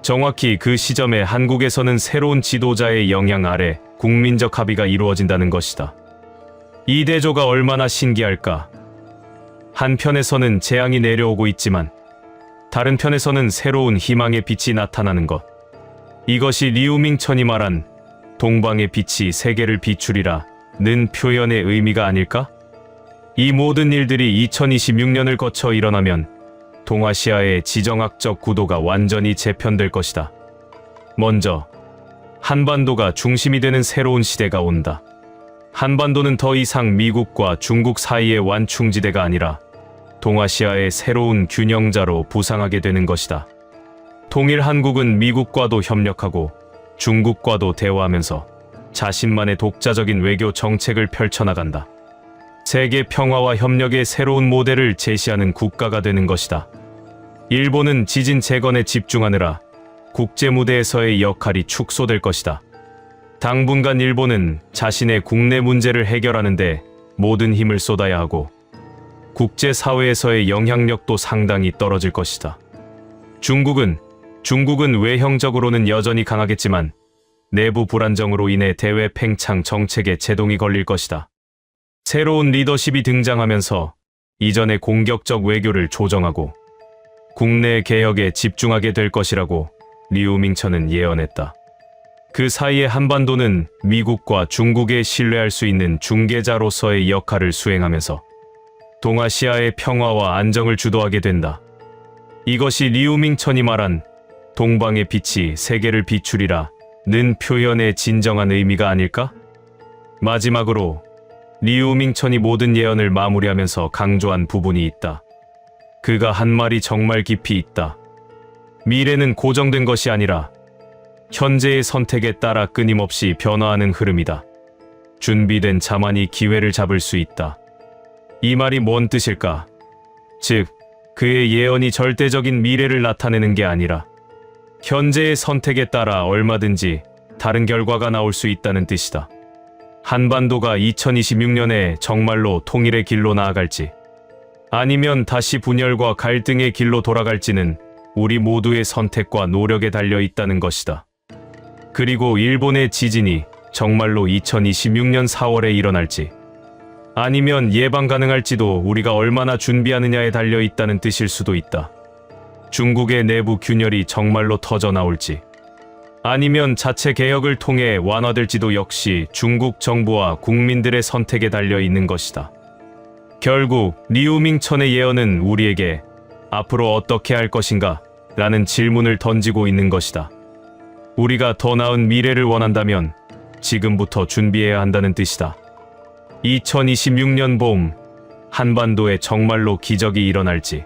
정확히 그 시점에 한국에서는 새로운 지도자의 영향 아래 국민적 합의가 이루어진다는 것이다. 이 대조가 얼마나 신기할까? 한편에서는 재앙이 내려오고 있지만 다른 편에서는 새로운 희망의 빛이 나타나는 것. 이것이 리우밍천이 말한 동방의 빛이 세계를 비추리라 는 표현의 의미가 아닐까? 이 모든 일들이 2026년을 거쳐 일어나면 동아시아의 지정학적 구도가 완전히 재편될 것이다. 먼저 한반도가 중심이 되는 새로운 시대가 온다. 한반도는 더 이상 미국과 중국 사이의 완충지대가 아니라 동아시아의 새로운 균형자로 부상하게 되는 것이다. 통일 한국은 미국과도 협력하고 중국과도 대화하면서 자신만의 독자적인 외교 정책을 펼쳐나간다. 세계 평화와 협력의 새로운 모델을 제시하는 국가가 되는 것이다. 일본은 지진 재건에 집중하느라 국제 무대에서의 역할이 축소될 것이다. 당분간 일본은 자신의 국내 문제를 해결하는 데 모든 힘을 쏟아야 하고 국제사회에서의 영향력도 상당히 떨어질 것이다. 중국은 외형적으로는 여전히 강하겠지만 내부 불안정으로 인해 대외 팽창 정책에 제동이 걸릴 것이다. 새로운 리더십이 등장하면서 이전의 공격적 외교를 조정하고 국내 개혁에 집중하게 될 것이라고 리우밍천은 예언했다. 그 사이에 한반도는 미국과 중국에 신뢰할 수 있는 중개자로서의 역할을 수행하면서 동아시아의 평화와 안정을 주도하게 된다. 이것이 리우밍천이 말한 동방의 빛이 세계를 비추리라 는 표현의 진정한 의미가 아닐까? 마지막으로 리우밍천이 모든 예언을 마무리하면서 강조한 부분이 있다. 그가 한 말이 정말 깊이 있다. 미래는 고정된 것이 아니라 현재의 선택에 따라 끊임없이 변화하는 흐름이다. 준비된 자만이 기회를 잡을 수 있다. 이 말이 뭔 뜻일까? 즉, 그의 예언이 절대적인 미래를 나타내는 게 아니라 현재의 선택에 따라 얼마든지 다른 결과가 나올 수 있다는 뜻이다. 한반도가 2026년에 정말로 통일의 길로 나아갈지, 아니면 다시 분열과 갈등의 길로 돌아갈지는 우리 모두의 선택과 노력에 달려 있다는 것이다. 그리고 일본의 지진이 정말로 2026년 4월에 일어날지, 아니면 예방 가능할지도 우리가 얼마나 준비하느냐에 달려 있다는 뜻일 수도 있다. 중국의 내부 균열이 정말로 터져 나올지, 아니면 자체 개혁을 통해 완화될지도 역시 중국 정부와 국민들의 선택에 달려 있는 것이다. 결국 리우밍천의 예언은 우리에게 앞으로 어떻게 할 것인가? 라는 질문을 던지고 있는 것이다. 우리가 더 나은 미래를 원한다면 지금부터 준비해야 한다는 뜻이다. 2026년 봄, 한반도에 정말로 기적이 일어날지,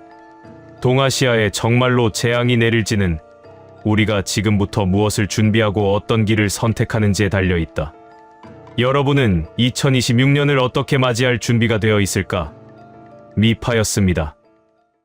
동아시아에 정말로 재앙이 내릴지는 우리가 지금부터 무엇을 준비하고 어떤 길을 선택하는지에 달려 있다. 여러분은 2026년을 어떻게 맞이할 준비가 되어 있을까? 미파였습니다.